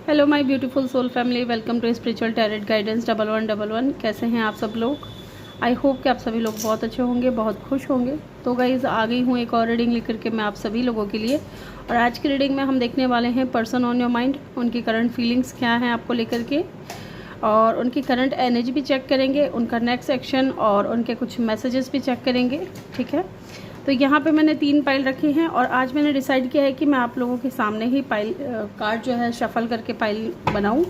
Hello my beautiful soul family, welcome to spiritual tarot guidance 1111। कैसे हैं आप सब लोग? आई होप कि आप सभी लोग बहुत अच्छे होंगे, बहुत खुश होंगे। तो गाइज़, आ गई हूँ एक और रीडिंग लेकर के मैं आप सभी लोगों के लिए। और आज की रीडिंग में हम देखने वाले हैं पर्सन ऑन योर माइंड, उनकी करंट फीलिंग्स क्या हैं आपको लेकर के, और उनकी करंट एनर्जी भी चेक करेंगे, उनका नेक्स्ट एक्शन और उनके कुछ मैसेजेस भी चेक करेंगे। ठीक है, तो यहाँ पे मैंने 3 पाइल रखी हैं और आज मैंने डिसाइड किया है कि मैं आप लोगों के सामने ही पाइल कार्ड जो है शफल करके पाइल बनाऊँ।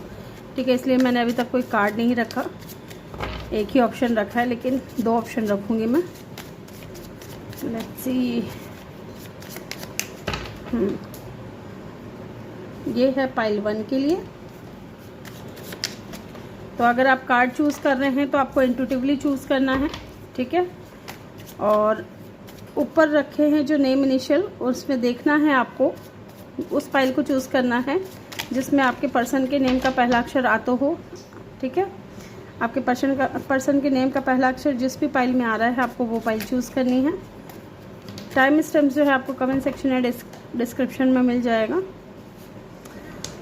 ठीक है, इसलिए मैंने अभी तक कोई कार्ड नहीं रखा, एक ही ऑप्शन रखा है, लेकिन 2 ऑप्शन रखूँगी मैं। Let's see. ये है पाइल 1 के लिए। तो अगर आप कार्ड चूज़ कर रहे हैं तो आपको इंट्यूटिवली चूज़ करना है। ठीक है, और ऊपर रखे हैं जो नेम इनिशियल, उसमें देखना है आपको, उस फाइल को चूज़ करना है जिसमें आपके पर्सन के नेम का पहला अक्षर आता हो। ठीक है, आपके पर्सन के नेम का पहला अक्षर जिस भी फाइल में आ रहा है आपको वो फाइल चूज़ करनी है। टाइम स्टैम्प्स जो है आपको कमेंट सेक्शन या डिस्क्रिप्शन में मिल जाएगा।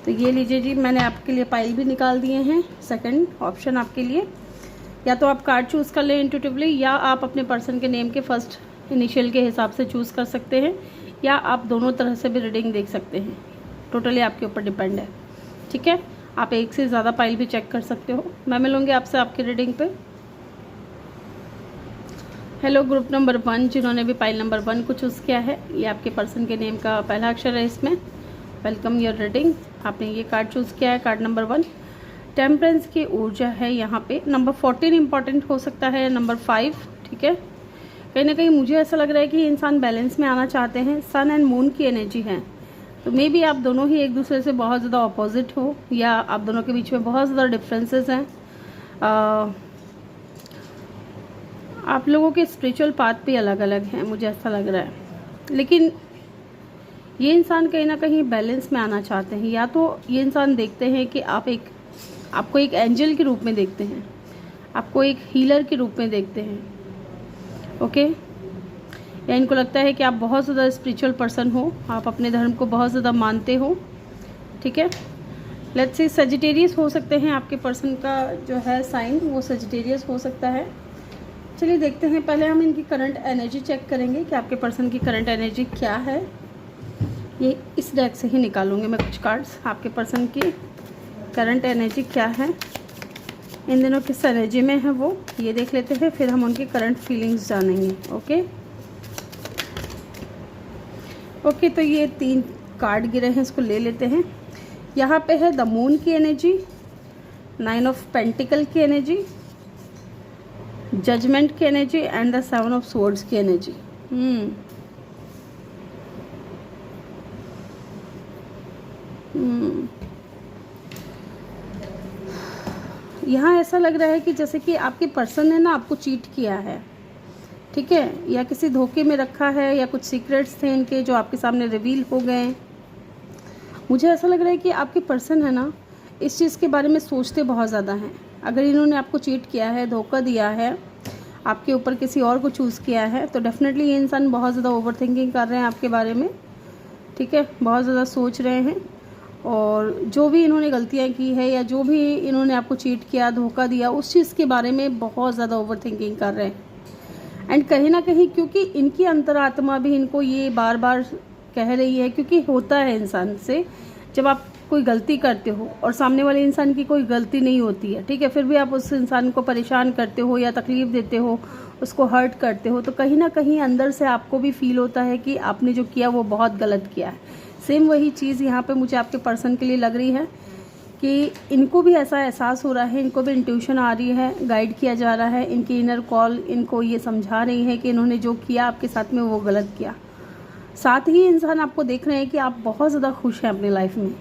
तो ये लीजिए जी, मैंने आपके लिए फाइल भी निकाल दिए हैं। सेकंड ऑप्शन आपके लिए, या तो आप कार्ड चूज़ कर लें इंट्यूटिवली, या आप अपने पर्सन के नेम के फर्स्ट इनिशियल के हिसाब से चूज़ कर सकते हैं, या आप दोनों तरह से भी रीडिंग देख सकते हैं। टोटली आपके ऊपर डिपेंड है। ठीक है, आप एक से ज़्यादा फाइल भी चेक कर सकते हो। मैं मिलूँगी आपसे आपकी रीडिंग पे। हेलो ग्रुप नंबर 1, जिन्होंने भी फाइल नंबर 1 को चूज़ किया है, ये आपके पर्सन के नेम का पहला अक्षर है इसमें। Welcome your reading. आपने ये कार्ड चूज़ किया है, कार्ड नंबर 1। टेम्परेंस की ऊर्जा है यहाँ पे। नंबर 14 इंपॉर्टेंट हो सकता है, नंबर 5। ठीक है, कहीं ना कहीं मुझे ऐसा लग रहा है कि इंसान बैलेंस में आना चाहते हैं। सन एंड मून की एनर्जी है, तो मे बी आप दोनों ही एक दूसरे से बहुत ज़्यादा अपोजिट हो, या आप दोनों के बीच में बहुत ज़्यादा डिफरेंसेस हैं। आप लोगों के स्पिरिचुअल पाथ भी अलग अलग हैं, मुझे ऐसा लग रहा है। लेकिन ये इंसान कहीं ना कहीं बैलेंस में आना चाहते हैं। या तो ये इंसान देखते हैं कि आपको एक एंजल के रूप में देखते हैं, आपको एक हीलर के रूप में देखते हैं। ओके, या इनको लगता है कि आप बहुत ज़्यादा स्पिरिचुअल पर्सन हो, आप अपने धर्म को बहुत ज़्यादा मानते हो। ठीक है, लेट्स से सजिटेरियस हो सकते हैं। आपके पर्सन का जो है साइन वो सजिटेरियस हो सकता है। चलिए देखते हैं, पहले हम इनकी करंट एनर्जी चेक करेंगे कि आपके पर्सन की करंट एनर्जी क्या है। ये इस डेक से ही निकालूंगी मैं कुछ कार्ड्स। आपके पर्सन की करंट एनर्जी क्या है, इन दिनों किस एनर्जी में है वो, ये देख लेते हैं, फिर हम उनकी करंट फीलिंग्स जानेंगे। ओके, तो ये 3 कार्ड गिरे हैं, इसको ले लेते हैं। यहाँ पे है द मून की एनर्जी, 9 ऑफ पेंटिकल की एनर्जी, जजमेंट की energy and the 7 of swords की एनर्जी। यहाँ ऐसा लग रहा है कि जैसे कि आपके पर्सन ने ना आपको चीट किया है। ठीक है, या किसी धोखे में रखा है, या कुछ सीक्रेट्स थे इनके जो आपके सामने रिवील हो गए। मुझे ऐसा लग रहा है कि आपके पर्सन है ना, इस चीज़ के बारे में सोचते बहुत ज़्यादा हैं। अगर इन्होंने आपको चीट किया है, धोखा दिया है, आपके ऊपर किसी और को चूज़ किया है, तो डेफिनेटली ये इंसान बहुत ज़्यादा ओवर थिंकिंग कर रहे हैं आपके बारे में। ठीक है, बहुत ज़्यादा सोच रहे हैं, और जो भी इन्होंने गलतियां की है, या जो भी इन्होंने आपको चीट किया, धोखा दिया, उस चीज़ के बारे में बहुत ज़्यादा ओवर थिंकिंग कर रहे हैं। एंड कहीं ना कहीं क्योंकि इनकी अंतरात्मा भी इनको ये बार बार कह रही है, क्योंकि होता है इंसान से, जब आप कोई गलती करते हो और सामने वाले इंसान की कोई गलती नहीं होती है, ठीक है, फिर भी आप उस इंसान को परेशान करते हो या तकलीफ देते हो, उसको हर्ट करते हो, तो कहीं ना कहीं अंदर से आपको भी फील होता है कि आपने जो किया वो बहुत गलत किया है। सेम वही चीज़ यहाँ पे मुझे आपके पर्सन के लिए लग रही है कि इनको भी ऐसा एहसास हो रहा है, इनको भी इंट्यूशन आ रही है, गाइड किया जा रहा है। इनकी इनर कॉल इनको ये समझा रही है कि इन्होंने जो किया आपके साथ में वो गलत किया। साथ ही इंसान आपको देख रहे हैं कि आप बहुत ज़्यादा खुश हैं अपनी लाइफ में।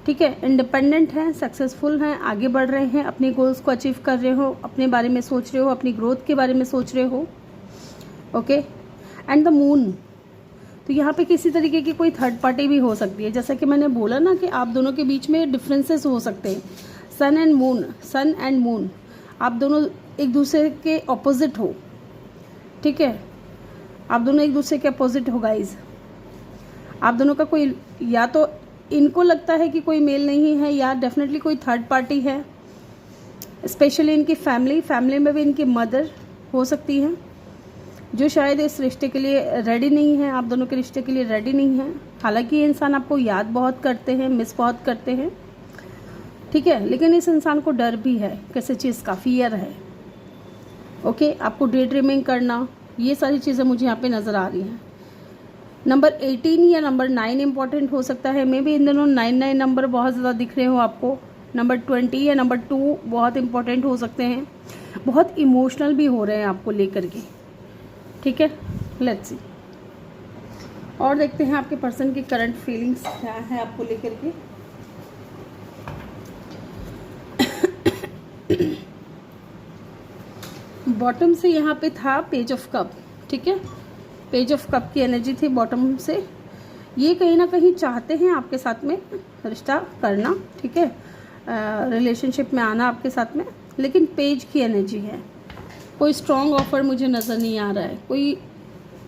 ठीक है, इंडिपेंडेंट हैं, सक्सेसफुल हैं, आगे बढ़ रहे हैं, अपने गोल्स को अचीव कर रहे हो, अपने बारे में सोच रहे हो, अपनी ग्रोथ के बारे में सोच रहे हो। ओके, एंड द मून, तो यहाँ पे किसी तरीके की कोई थर्ड पार्टी भी हो सकती है। जैसा कि मैंने बोला ना कि आप दोनों के बीच में डिफरेंसेस हो सकते हैं। सन एंड मून, आप दोनों एक दूसरे के ऑपोजिट हो। ठीक है, आप दोनों एक दूसरे के अपोजिट हो गाइज। आप दोनों का कोई, या तो इनको लगता है कि कोई मेल नहीं है, या डेफिनेटली कोई थर्ड पार्टी है, स्पेशली इनकी फैमिली में भी इनकी मदर हो सकती है, जो शायद इस रिश्ते के लिए रेडी नहीं है, आप दोनों के रिश्ते के लिए रेडी नहीं है। हालांकि ये इंसान आपको याद बहुत करते हैं, मिस बहुत करते हैं, ठीक है, लेकिन इस इंसान को डर भी है, किसी चीज़ का फियर है। ओके, आपको डे ड्रीमिंग करना, ये सारी चीज़ें मुझे यहाँ पे नज़र आ रही हैं। नंबर 18 या नंबर 9 इंपॉर्टेंट हो सकता है, मे बी इन दोनों 9 नंबर बहुत ज़्यादा दिख रहे हो आपको। नंबर 20 या नंबर 2 बहुत इंपॉर्टेंट हो सकते हैं, बहुत इमोशनल भी हो रहे हैं आपको लेकर के, ठीक है। लेट्स सी, और देखते हैं आपके पर्सन की करंट फीलिंग्स क्या है आपको लेकर के। बॉटम से यहाँ पे था पेज ऑफ कप, ठीक है, पेज ऑफ कप की एनर्जी थी बॉटम से। ये कहीं ना कहीं चाहते हैं आपके साथ में रिश्ता करना, ठीक है, रिलेशनशिप में आना आपके साथ में, लेकिन पेज की एनर्जी है। कोई स्ट्रॉन्ग ऑफर मुझे नज़र नहीं आ रहा है, कोई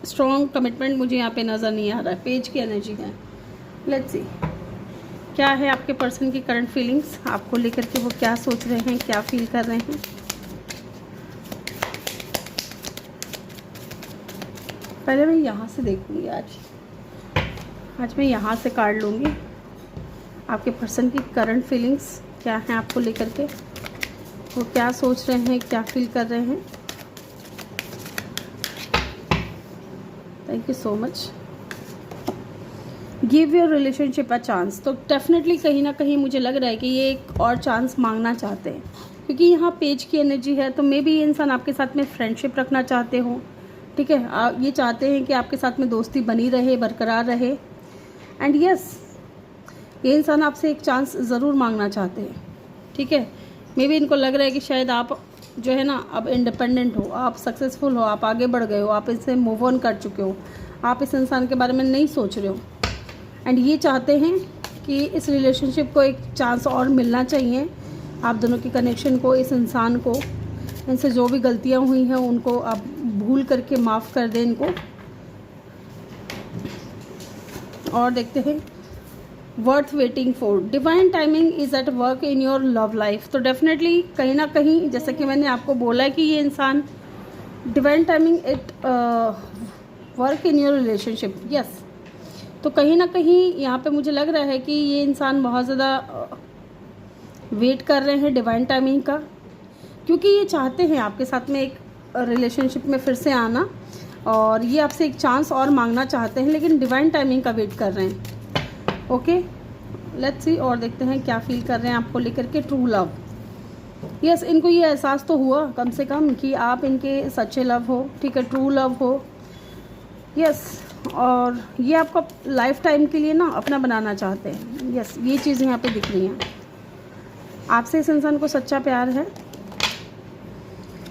स्ट्रॉन्ग कमिटमेंट मुझे यहाँ पे नज़र नहीं आ रहा है, पेज की एनर्जी है। लेट्स सी क्या है आपके पर्सन की करंट फीलिंग्स आपको लेकर के, वो क्या सोच रहे हैं, क्या फील कर रहे हैं। पहले मैं यहाँ से देखूंगी, आज मैं यहाँ से कार्ड लूँगी। आपके पर्सन की करंट फीलिंग्स क्या हैं आपको लेकर के, वो क्या सोच रहे हैं, क्या फील कर रहे हैं। Thank you so much. Give your relationship a chance, तो डेफिनेटली कहीं ना कहीं मुझे लग रहा है कि ये एक और चांस मांगना चाहते हैं, क्योंकि यहाँ पेज की एनर्जी है। तो मे बी ये इंसान आपके साथ में फ्रेंडशिप रखना चाहते हो, ठीक है, ये चाहते हैं कि आपके साथ में दोस्ती बनी रहे, बरकरार रहे। एंड यस, ये इंसान आपसे एक चांस ज़रूर मांगना चाहते हैं, ठीक है। मे बी इनको लग रहा है कि शायद आप जो है ना अब इंडिपेंडेंट हो, आप सक्सेसफुल हो, आप आगे बढ़ गए हो, आप इससे मूव ऑन कर चुके हो, आप इस इंसान के बारे में नहीं सोच रहे हो। एंड ये चाहते हैं कि इस रिलेशनशिप को एक चांस और मिलना चाहिए, आप दोनों के कनेक्शन को, इस इंसान को, इनसे जो भी गलतियां हुई हैं उनको आप भूल करके माफ़ कर दें इनको। और देखते हैं worth waiting for, divine timing is at work in your love life. तो डेफिनेटली कहीं ना कहीं जैसे कि मैंने आपको बोला है कि ये इंसान divine timing it work in your relationship, yes. तो कहीं ना कहीं यहाँ पे मुझे लग रहा है कि ये इंसान बहुत ज़्यादा वेट कर रहे हैं डिवाइन टाइमिंग का, क्योंकि ये चाहते हैं आपके साथ में एक रिलेशनशिप में फिर से आना, और ये आपसे एक चांस और मांगना चाहते हैं, लेकिन डिवाइन टाइमिंग का वेट कर रहे हैं। ओके, लेट्स सी, और देखते हैं क्या फील कर रहे हैं आपको लेकर के। ट्रू लव, यस, इनको ये एहसास तो हुआ कम से कम कि आप इनके सच्चे लव हो, ठीक है, ट्रू लव हो, यस। और ये आपको लाइफ टाइम के लिए ना अपना बनाना चाहते हैं, यस, ये चीज़ यहाँ पे दिख रही हैं। आपसे इस इंसान को सच्चा प्यार है।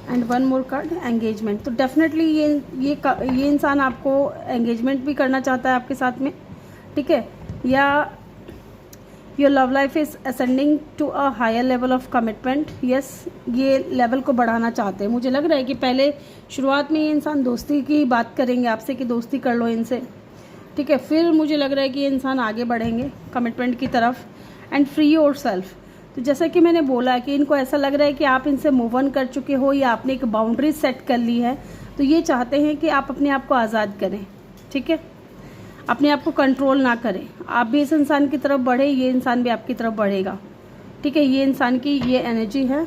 And one more card, engagement. तो डेफिनेटली ये इंसान आपको एंगेजमेंट भी करना चाहता है आपके साथ में, ठीक है, या your love life is ascending to a higher level of commitment, yes, ये लेवल को बढ़ाना चाहते हैं। मुझे लग रहा है कि पहले शुरुआत में ये इंसान दोस्ती की बात करेंगे आपसे कि दोस्ती कर लो इनसे, ठीक है, फिर मुझे लग रहा है कि ये इंसान आगे बढ़ेंगे कमिटमेंट की तरफ। एंड फ्री योर सेल्फ, तो जैसा कि मैंने बोला कि इनको ऐसा लग रहा है कि आप इनसे मूव ऑन कर चुके हो, या आपने एक बाउंड्री सेट कर ली है, तो ये चाहते हैं कि आप अपने आप को आज़ाद करें, ठीक है, अपने आप को कंट्रोल ना करें। आप भी इस इंसान की तरफ बढ़े, ये इंसान भी आपकी तरफ बढ़ेगा, ठीक है। ये इंसान की ये एनर्जी है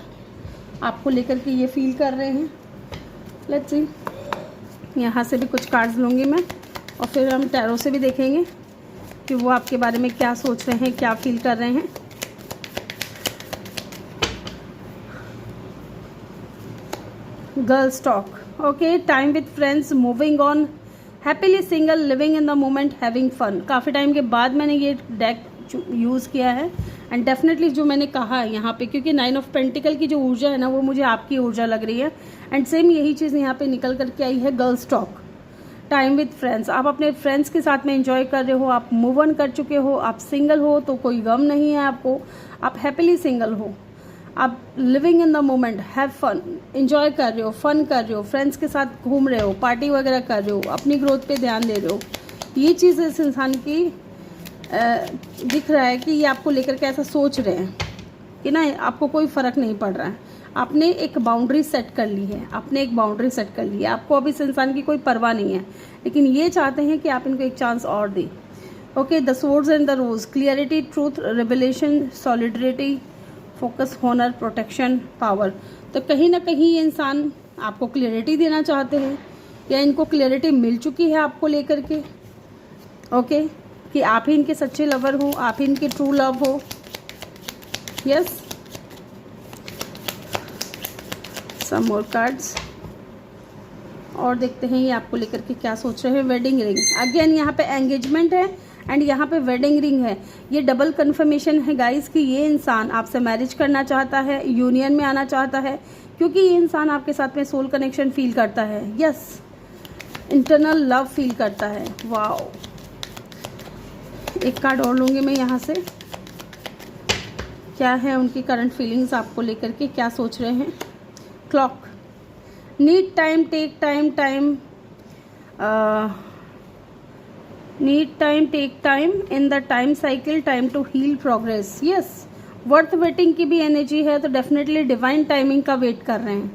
आपको लेकर के, ये फील कर रहे हैं। लेट्स सी, यहाँ से भी कुछ कार्ड्स लूँगी मैं, और फिर हम टैरो से भी देखेंगे कि वो आपके बारे में क्या सोच रहे हैं, क्या फील कर रहे हैं। Girls talk, okay, time with friends, moving on, happily single, living in the moment, having fun. काफ़ी टाइम के बाद मैंने ये डेक यूज़ किया है। एंड डेफिनेटली जो मैंने कहा है यहाँ पे, क्योंकि 9 ऑफ पेंटिकल की जो ऊर्जा है ना, वो मुझे आपकी ऊर्जा लग रही है। एंड सेम यही चीज़ यहाँ पे निकल करके आई है, girls talk, time with friends. आप अपने फ्रेंड्स के साथ में एंजॉय कर रहे हो, आप मूव ऑन कर चुके हो, आप सिंगल हो तो कोई गम नहीं है आपको, आप हैप्पीली सिंगल हो, आप living in the moment, have fun, enjoy कर रहे हो, फन कर रहे हो, फ्रेंड्स के साथ घूम रहे हो, पार्टी वगैरह कर रहे हो, अपनी ग्रोथ पे ध्यान दे रहे हो। ये चीज़ इस इंसान की दिख रहा है कि ये आपको लेकर के ऐसा सोच रहे हैं कि ना आपको कोई फ़र्क नहीं पड़ रहा है। आपने एक बाउंड्री सेट कर ली है, आपने एक बाउंड्री सेट कर ली है, आपको अब इस इंसान की कोई परवाह नहीं है, लेकिन ये चाहते हैं कि आप इनको एक चांस और दें। Okay, the source and the rose, clarity, truth, revelation, solidarity, focus, honour, protection, power. तो कहीं ना कहीं ये इंसान आपको क्लियरिटी देना चाहते हैं या इनको क्लियरिटी मिल चुकी है आपको लेकर के। ओके, कि आप ही इनके सच्चे लवर हो, आप ही इनके ट्रू लव हो। यस, सम मोर कार्ड्स और देखते हैं ये आपको लेकर के क्या सोच रहे हैं। वेडिंग रिंग, अगेन यहाँ पे एंगेजमेंट है एंड यहाँ पे वेडिंग रिंग है। ये डबल कंफर्मेशन है गाइस कि ये इंसान आपसे मैरिज करना चाहता है, यूनियन में आना चाहता है, क्योंकि ये इंसान आपके साथ में सोल कनेक्शन फील करता है। यस, इंटरनल लव फील करता है। वाओ, एक कार्ड और लूँगी मैं यहाँ से। क्या है उनकी करंट फीलिंग्स आपको लेकर के, क्या सोच रहे हैं। Clock, need time, take time, need time, take time in the time cycle, time to heal, progress. Yes, worth waiting की भी एनर्जी है, तो डेफिनेटली डिवाइन टाइमिंग का वेट कर रहे हैं।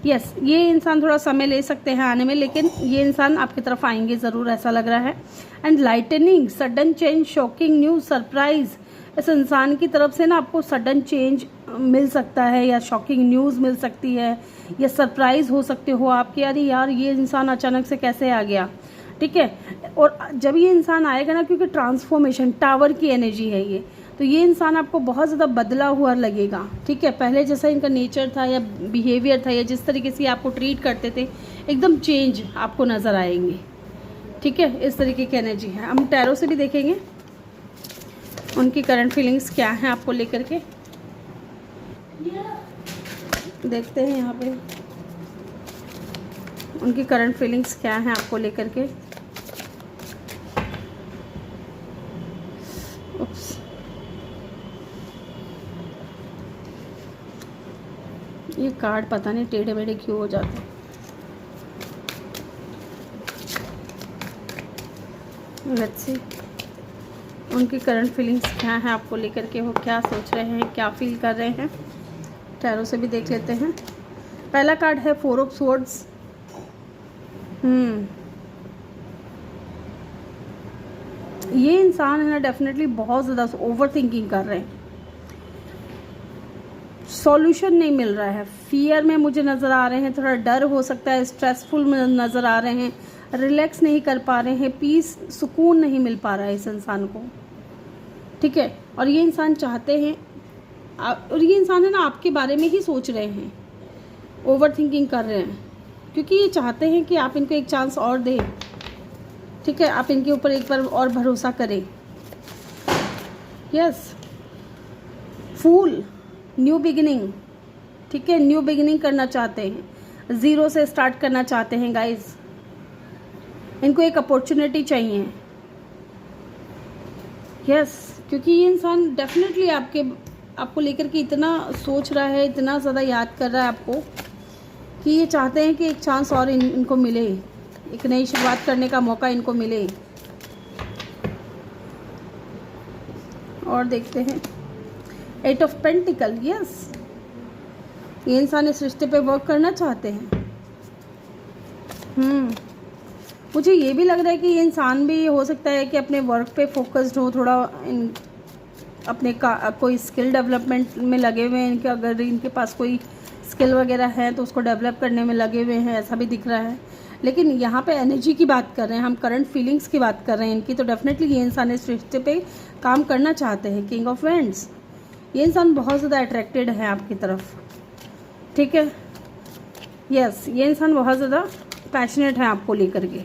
यस, ये इंसान थोड़ा समय ले सकते हैं आने में, लेकिन ये इंसान आपकी तरफ आएंगे ज़रूर, ऐसा लग रहा है। And lightning, sudden change, shocking news, surprise. इस इंसान की तरफ से ना आपको सडन चेंज मिल सकता है या शॉकिंग न्यूज़ मिल सकती है या सरप्राइज हो सकते हो आपके, अरे यार ये इंसान अचानक से कैसे आ गया। ठीक है, और जब ये इंसान आएगा ना, क्योंकि ट्रांसफॉर्मेशन, टावर की एनर्जी है ये, तो ये इंसान आपको बहुत ज़्यादा बदला हुआ लगेगा। ठीक है, पहले जैसा इनका नेचर था या बिहेवियर था या जिस तरीके से आपको ट्रीट करते थे, एकदम चेंज आपको नज़र आएंगे। ठीक है, इस तरीके की एनर्जी है। हम टैरो से भी देखेंगे उनकी करंट फीलिंग्स क्या हैं आपको लेकर के। देखते हैं यहाँ पे उनकी करंट फीलिंग्स क्या हैं आपको लेकर के। उप्स, ये कार्ड पता नहीं टेढ़े मेढ़े क्यों हो जाते हैं। लेट्स सी उनकी करंट फीलिंग्स क्या हैं आपको लेकर के, वो क्या सोच रहे हैं, क्या फील कर रहे हैं। टैरो से भी देख लेते हैं। पहला कार्ड है 4 ऑफ स्वॉर्ड्स। ये इंसान है ना डेफिनेटली बहुत ज़्यादा ओवर थिंकिंग कर रहे हैं, सॉल्यूशन नहीं मिल रहा है, फियर में मुझे नज़र आ रहे हैं, थोड़ा डर हो सकता है, स्ट्रेसफुल में नज़र आ रहे हैं, रिलैक्स नहीं कर पा रहे हैं, पीस, सुकून नहीं मिल पा रहा है इस इंसान को। ठीक है, और ये इंसान चाहते हैं, और ये इंसान है ना आपके बारे में ही सोच रहे हैं, ओवर थिंकिंग कर रहे हैं, क्योंकि ये चाहते हैं कि आप इनको एक चांस और दें। ठीक है, आप इनके ऊपर एक बार और भरोसा करें। यस, फूल, न्यू बिगिनिंग। ठीक है, न्यू बिगिनिंग करना चाहते हैं, ज़ीरो से स्टार्ट करना चाहते हैं गाइस। इनको एक अपॉर्चुनिटी चाहिए। यस, क्योंकि ये इंसान डेफिनेटली आपको लेकर के इतना सोच रहा है, इतना ज़्यादा याद कर रहा है आपको, कि ये चाहते हैं कि एक चांस और इनको मिले, एक नई शुरुआत करने का मौका इनको मिले। और देखते हैं 8 ऑफ पेंटिकल। यस, ये इंसान इस रिश्ते पे वर्क करना चाहते हैं। मुझे ये भी लग रहा है कि ये इंसान भी हो सकता है कि अपने वर्क पे फोकस्ड हो, थोड़ा अपने कोई स्किल डेवलपमेंट में लगे हुए हैं इनके, अगर इनके पास कोई स्किल वगैरह है तो उसको डेवलप करने में लगे हुए हैं, ऐसा भी दिख रहा है। लेकिन यहाँ पे एनर्जी की बात कर रहे हैं हम, करंट फीलिंग्स की बात कर रहे हैं इनकी, तो डेफिनेटली ये इंसान इस रिश्ते पे काम करना चाहते हैं। किंग ऑफ वैंड्स, ये इंसान बहुत ज़्यादा अट्रैक्टेड है आपकी तरफ। ठीक है, यस, ये इंसान बहुत ज़्यादा पैशनेट है आपको लेकर के।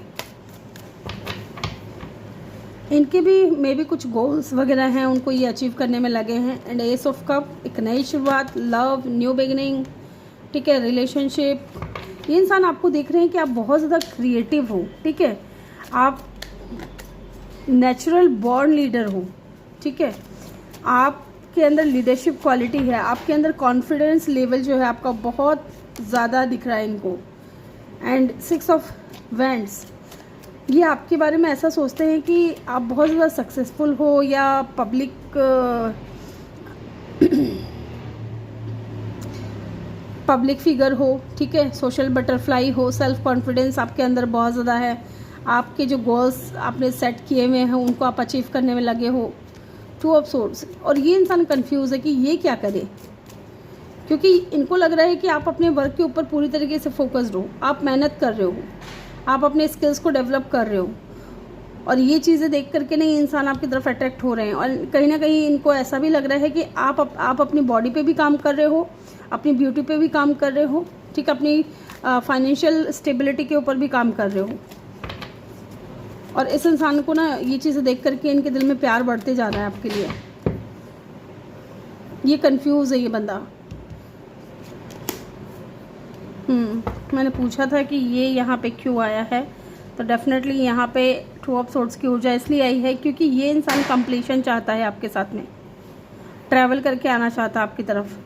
इनके भी मे बी कुछ गोल्स वगैरह हैं, उनको ये अचीव करने में लगे हैं। एंड एस ऑफ कप, एक नई शुरुआत, लव, न्यू बिगिनिंग। ठीक है, रिलेशनशिप। ये इंसान आपको देख रहे हैं कि आप बहुत ज़्यादा क्रिएटिव हो। ठीक है, आप नेचुरल बॉर्न लीडर हो। ठीक है, आपके अंदर लीडरशिप क्वालिटी है, आपके अंदर कॉन्फिडेंस लेवल जो है आपका बहुत ज़्यादा दिख रहा है इनको। एंड 6 ऑफ वैंड्स, ये आपके बारे में ऐसा सोचते हैं कि आप बहुत ज़्यादा सक्सेसफुल हो या पब्लिक फिगर हो, ठीक है, सोशल बटरफ्लाई हो, सेल्फ कॉन्फिडेंस आपके अंदर बहुत ज़्यादा है, आपके जो गोल्स आपने सेट किए हुए हैं उनको आप अचीव करने में लगे हो। Two of swords. और ये इंसान कंफ्यूज है कि ये क्या करे, क्योंकि इनको लग रहा है कि आप अपने वर्क के ऊपर पूरी तरीके से फोकस्ड हो, आप मेहनत कर रहे हो, आप अपने स्किल्स को डेवलप कर रहे हो, और ये चीज़ें देख करके नहीं इंसान आपकी तरफ अट्रैक्ट हो रहे हैं। और कहीं ना कहीं इनको ऐसा भी लग रहा है कि आप अपनी बॉडी पे भी काम कर रहे हो, अपनी ब्यूटी पे भी काम कर रहे हो, ठीक, अपनी फाइनेंशियल स्टेबिलिटी के ऊपर भी काम कर रहे हो। और इस इंसान को ना ये चीज़ें देख करके इनके दिल में प्यार बढ़ते जा रहा है आपके लिए। ये कंफ्यूज है ये बंदा। मैंने पूछा था कि ये यहाँ पे क्यों आया है, तो डेफिनेटली यहाँ पे टू ऑफ सोर्ड्स की ऊर्जा इसलिए आई है क्योंकि ये इंसान कंप्लीशन चाहता है आपके साथ में, ट्रैवल करके आना चाहता है आपकी तरफ।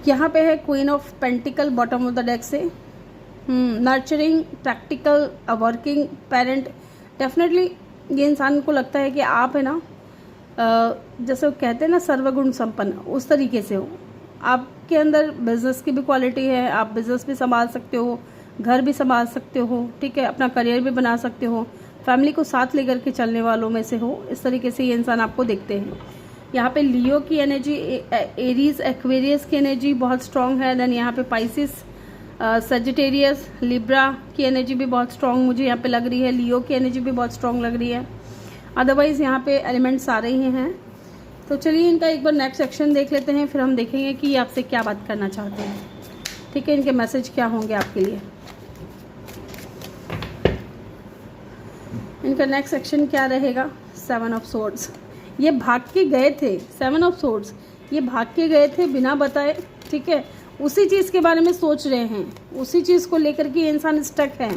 यहाँ पे है queen of pentacle bottom of the deck से। Nurturing, practical, a working parent. Definitely ये इंसान को लगता है कि आप है ना, जैसे वो कहते हैं ना सर्वगुण संपन्न, उस तरीके से हो। आपके अंदर बिजनेस की भी क्वालिटी है, आप बिजनेस भी संभाल सकते हो, घर भी संभाल सकते हो, ठीक है, अपना करियर भी बना सकते हो, फैमिली को साथ लेकर के चलने वालों में से हो। इस तरीके से ये इंसान आपको देखते हैं। यहाँ पे लियो की एनर्जी, एरीज, एक्वेरियस की एनर्जी बहुत स्ट्रांग है। देन यहाँ पे पाइसिस, सजिटेरियस, लिब्रा की एनर्जी भी बहुत स्ट्रांग मुझे यहाँ पे लग रही है। लियो की एनर्जी भी बहुत स्ट्रांग लग रही है। अदरवाइज यहाँ पे एलिमेंट्स आ रही हैं। तो चलिए इनका एक बार नेक्स्ट सेक्शन देख लेते हैं, फिर हम देखेंगे कि ये आपसे क्या बात करना चाहते हैं, ठीक है, इनके मैसेज क्या होंगे आपके लिए। इनका नेक्स्ट सेक्शन क्या रहेगा? 7 ऑफ सोर्ड्स। ये भाग के गए थे, 7 ऑफ सोर्ड्स, ये भाग के गए थे बिना बताए, ठीक है, उसी चीज़ के बारे में सोच रहे हैं, उसी चीज़ को लेकर के इंसान स्टक है,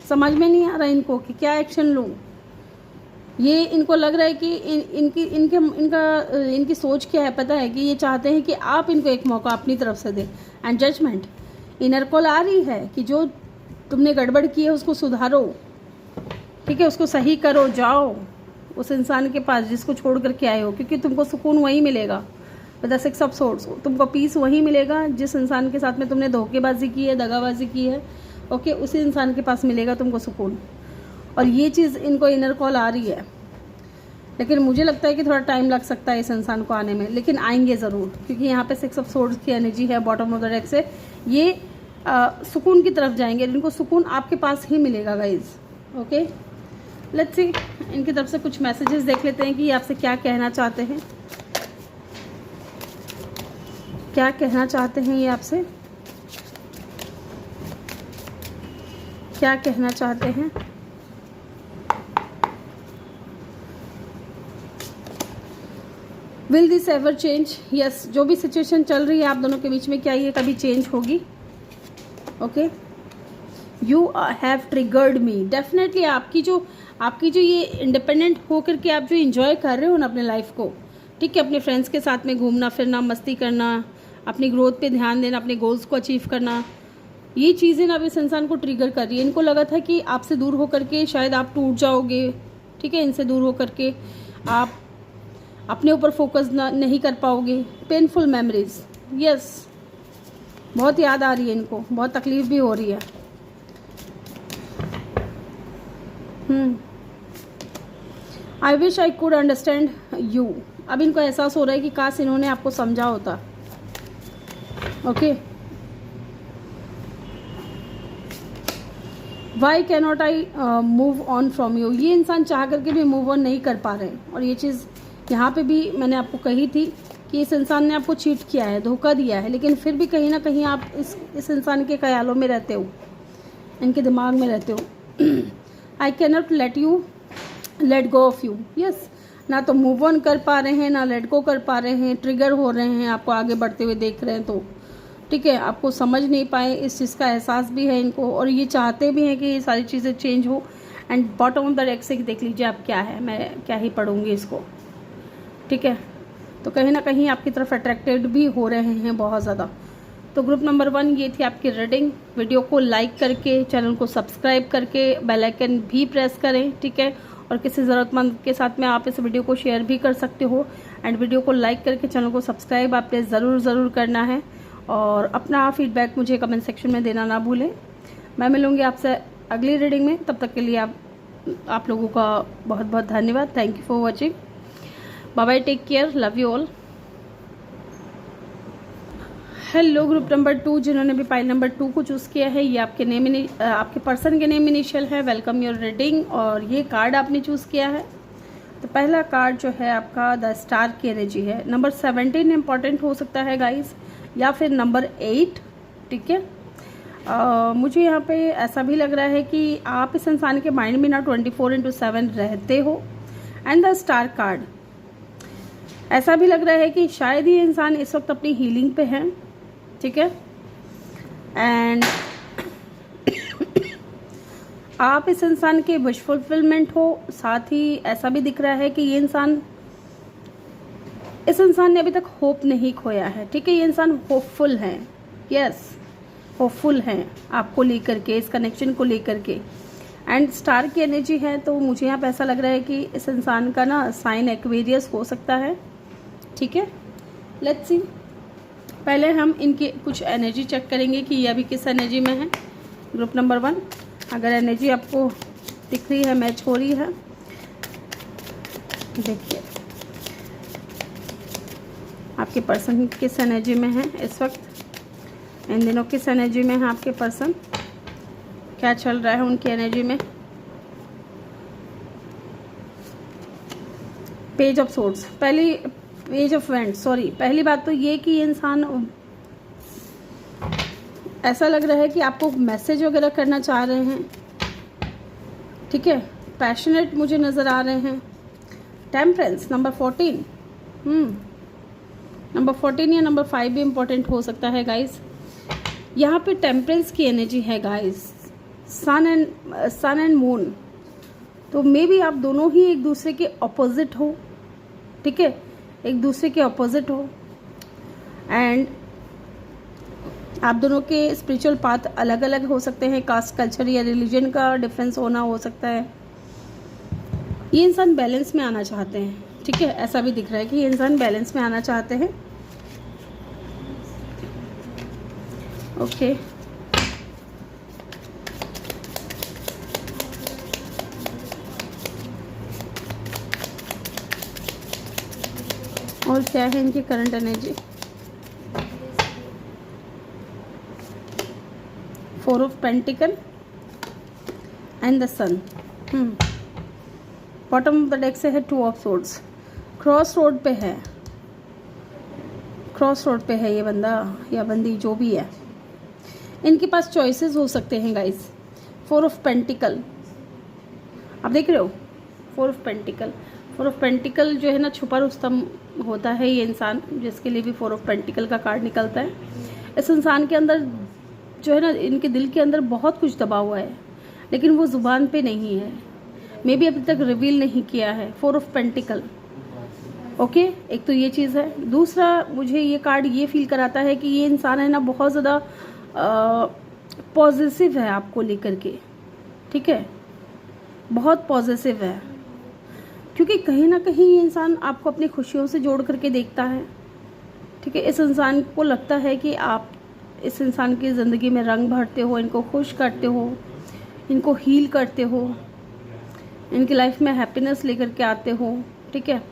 समझ में नहीं आ रहा इनको कि क्या एक्शन लूँ। ये इनको लग रहा है कि इनकी सोच क्या है पता है, कि ये चाहते हैं कि आप इनको एक मौका अपनी तरफ से दें। एंड जजमेंट, इनर कॉल आ रही है कि जो तुमने गड़बड़ की है उसको सुधारो, ठीक है, उसको सही करो, जाओ उस इंसान के पास जिसको छोड़ करके आए हो, क्योंकि तुमको सुकून वहीं मिलेगा। विद द 6 ऑफ सोर्ड्स, तुमको पीस वहीं मिलेगा जिस इंसान के साथ में तुमने धोखेबाजी की है, दगाबाजी की है, ओके, उसी इंसान के पास मिलेगा तुमको सुकून। और ये चीज़ इनको इनर कॉल आ रही है, लेकिन मुझे लगता है कि थोड़ा टाइम लग सकता है इस इंसान को आने में, लेकिन आएंगे ज़रूर, क्योंकि यहाँ पे 6 ऑफ सोर्ड्स की एनर्जी है बॉटम ऑफ द डेक से। ये सुकून की तरफ जाएंगे, इनको सुकून आपके पास ही मिलेगा गाइज। ओके, लेट्स सी, इनकी तरफ से कुछ मैसेजेस देख लेते हैं कि ये आपसे क्या कहना चाहते हैं, क्या कहना चाहते हैं ये आपसे, क्या कहना चाहते हैं। Will this ever change? Yes, जो भी सिचुएशन चल रही है आप दोनों के बीच में, क्या ये कभी चेंज होगी? Okay, you have triggered me. Definitely आपकी जो ये इंडिपेंडेंट होकर के आप जो इंजॉय कर रहे हो ना अपने लाइफ को, ठीक है, अपने फ्रेंड्स के साथ में घूमना फिरना, मस्ती करना, अपनी ग्रोथ पे ध्यान देना, अपने गोल्स को अचीव करना, ये चीज़ें ना अब इस इंसान को ट्रिगर कर रही है। इनको लगा था कि आपसे दूर होकर के शायद आप टूट जाओगे, ठीक है, इनसे दूर होकर के आप अपने ऊपर फोकस नहीं कर पाओगे। पेनफुल मेमोरीज, यस, बहुत याद आ रही है इनको, बहुत तकलीफ भी हो रही है। I wish I could understand you. अब इनको एहसास हो रहा है कि काश इन्होंने आपको समझा होता। Okay, why cannot I move on from you. ये इंसान चाह करके भी मूव ऑन नहीं कर पा रहे हैं। और ये चीज़ यहाँ पे भी मैंने आपको कही थी कि इस इंसान ने आपको चीट किया है, धोखा दिया है, लेकिन फिर भी कहीं ना कहीं आप इस इंसान के ख्यालों में रहते हो, इनके दिमाग में रहते हो। I cannot let go of you. Yes, ना तो मूव ऑन कर पा रहे हैं, ना लेट गो कर पा रहे हैं, ट्रिगर हो रहे हैं, आपको आगे बढ़ते हुए देख रहे हैं, तो ठीक है, आपको समझ नहीं पाए, इस चीज़ का एहसास भी है इनको, और ये चाहते भी हैं कि ये सारी चीज़ें चेंज हो। And bottom of the deck से देख लीजिए आप क्या है, मैं क्या ही पढ़ूंगी इसको, ठीक है, तो कहीं ना कहीं आपकी तरफ अट्रैक्टेड भी हो रहे हैं बहुत ज़्यादा। तो ग्रुप नंबर 1 ये थी आपकी रीडिंग। वीडियो को लाइक करके, चैनल को सब्सक्राइब करके, बेल आइकन भी प्रेस करें, ठीक है। और किसी ज़रूरतमंद के साथ में आप इस वीडियो को शेयर भी कर सकते हो। एंड वीडियो को लाइक करके चैनल को सब्सक्राइब आपने ज़रूर करना है। और अपना फीडबैक मुझे कमेंट सेक्शन में देना ना भूलें। मैं मिलूँगी आपसे अगली रीडिंग में, तब तक के लिए आप लोगों का बहुत बहुत धन्यवाद। Thank you for watching. Bye bye, take care, love you all. Hello group number 2, जिन्होंने भी पाइल नंबर 2 को चूज़ किया है, ये आपके पर्सन के नेम इनिशियल है। Welcome your reading. और ये कार्ड आपने चूज़ किया है। तो पहला कार्ड जो है आपका द स्टार की एनर्जी है। नंबर 17 इम्पॉर्टेंट हो सकता है गाइस, या फिर नंबर 8, ठीक है। मुझे यहाँ पे ऐसा भी लग रहा है कि आप इस इंसान के माइंड में ना 24/7 रहते हो। एंड द स्टार कार्ड, ऐसा भी लग रहा है कि शायद ये इंसान इस वक्त अपनी हीलिंग पे है, ठीक है। एंड आप इस इंसान के विश फुलफिलमेंट हो। साथ ही ऐसा भी दिख रहा है कि इस इंसान ने अभी तक होप नहीं खोया है, ठीक है। ये इंसान होपफुल है, यस, होपफुल हैं आपको लेकर के, इस कनेक्शन को लेकर के। एंड स्टार की एनर्जी है, तो मुझे यहाँ पे ऐसा लग रहा है कि इस इंसान का ना साइन एक्वेरियस हो सकता है, ठीक है। लेट्स सी, पहले हम इनकी कुछ एनर्जी चेक करेंगे कि ये अभी किस एनर्जी में है। ग्रुप नंबर 1, अगर एनर्जी आपको दिख रही है, मैच हो रही है, देखिए आपके पर्सन किस एनर्जी में है इस वक्त, इन दिनों किस एनर्जी में है आपके पर्सन, क्या चल रहा है उनकी एनर्जी में। Page of swords, page of vends, sorry. पहली बात तो ये कि ये इंसान ऐसा लग रहा है कि आपको मैसेज वगैरह करना चाह रहे हैं, ठीक है। पैशनेट मुझे नज़र आ रहे हैं। टेम्परेंस, नंबर 14, नंबर 14 या नंबर 5 भी इम्पोर्टेंट हो सकता है गाइस। यहाँ पे टेम्परेंस की एनर्जी है गाइस, सन एंड मून। तो मे बी आप दोनों ही एक दूसरे के ऑपोजिट हो, ठीक है, एक दूसरे के ऑपोजिट हो। एंड आप दोनों के स्पिरिचुअल पाथ अलग अलग हो सकते हैं, कास्ट, कल्चर या रिलीजन का डिफरेंस होना हो सकता है। ये इंसान बैलेंस में आना चाहते हैं, ठीक है। ऐसा भी दिख रहा है कि ये इंसान बैलेंस में आना चाहते हैं, ओके। और क्या है इनकी current energy. 4 of pentacle and the sun. Bottom of the deck से है 2 ऑफ सोर्ड्स। क्रॉस रोड पे है, क्रॉस रोड पे है ये बंदा या बंदी, जो भी है। इनके पास चॉइसेस हो सकते हैं गाइस। 4 ऑफ पेंटिकल, आप देख रहे हो, 4 ऑफ पेंटिकल। 4 ऑफ पेंटिकल जो है ना, छुपा रुस्तम होता है ये इंसान, जिसके लिए भी 4 ऑफ पेंटिकल का कार्ड निकलता है। इस इंसान के अंदर जो है ना, इनके दिल के अंदर बहुत कुछ दबा हुआ है, लेकिन वो ज़ुबान पे नहीं है, मे बी अभी तक रिवील नहीं किया है। 4 ऑफ पेंटिकल, ओके। एक तो ये चीज़ है। दूसरा, मुझे ये कार्ड ये फील कराता है कि ये इंसान है ना बहुत ज़्यादा पॉजिटिव है आपको लेकर के, ठीक है, बहुत पॉजिटिव है। क्योंकि कहीं ना कहीं ये इंसान आपको अपनी खुशियों से जोड़ करके देखता है, ठीक है। इस इंसान को लगता है कि आप इस इंसान की ज़िंदगी में रंग भरते हो, इनको खुश करते हो, इनको हील करते हो, इनकी लाइफ में हैप्पीनेस लेकर के आते हो, ठीक है।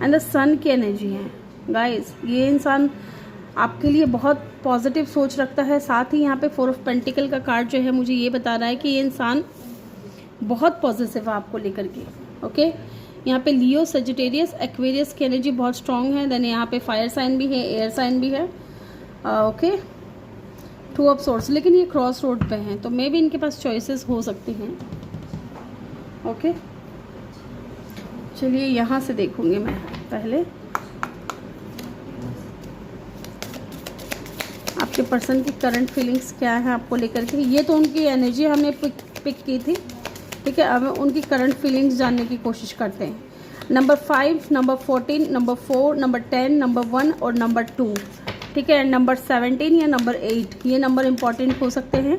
एंड द सन की एनर्जी है गाइस। ये इंसान आपके लिए बहुत पॉजिटिव सोच रखता है। साथ ही यहाँ पे 4 ऑफ पेंटिकल का कार्ड जो है मुझे ये बता रहा है कि ये इंसान बहुत पॉजिटिव है आपको लेकर के, ओके। यहाँ पे लियो, सजिटेरियस, एक्वेरियस की एनर्जी बहुत स्ट्रांग है। देन यहाँ पे फायर साइन भी है, एयर साइन भी है, ओके। 2 ऑफ सोर्ड्स, लेकिन ये क्रॉस रोड पे हैं, तो मे भी इनके पास चॉइसेस हो सकती हैं, ओके। चलिए यहाँ से देखूंगी मैं पहले आपके पर्सन की करंट फीलिंग्स क्या है आपको लेकर के। ये तो उनकी एनर्जी हमने पिक की थी, ठीक है। अब उनकी करंट फीलिंग्स जानने की कोशिश करते हैं। Number 5, number 14, number 4, number 10, number 1 और नंबर 2। ठीक है। नंबर 17 या नंबर 8 ये नंबर इम्पॉर्टेंट हो सकते हैं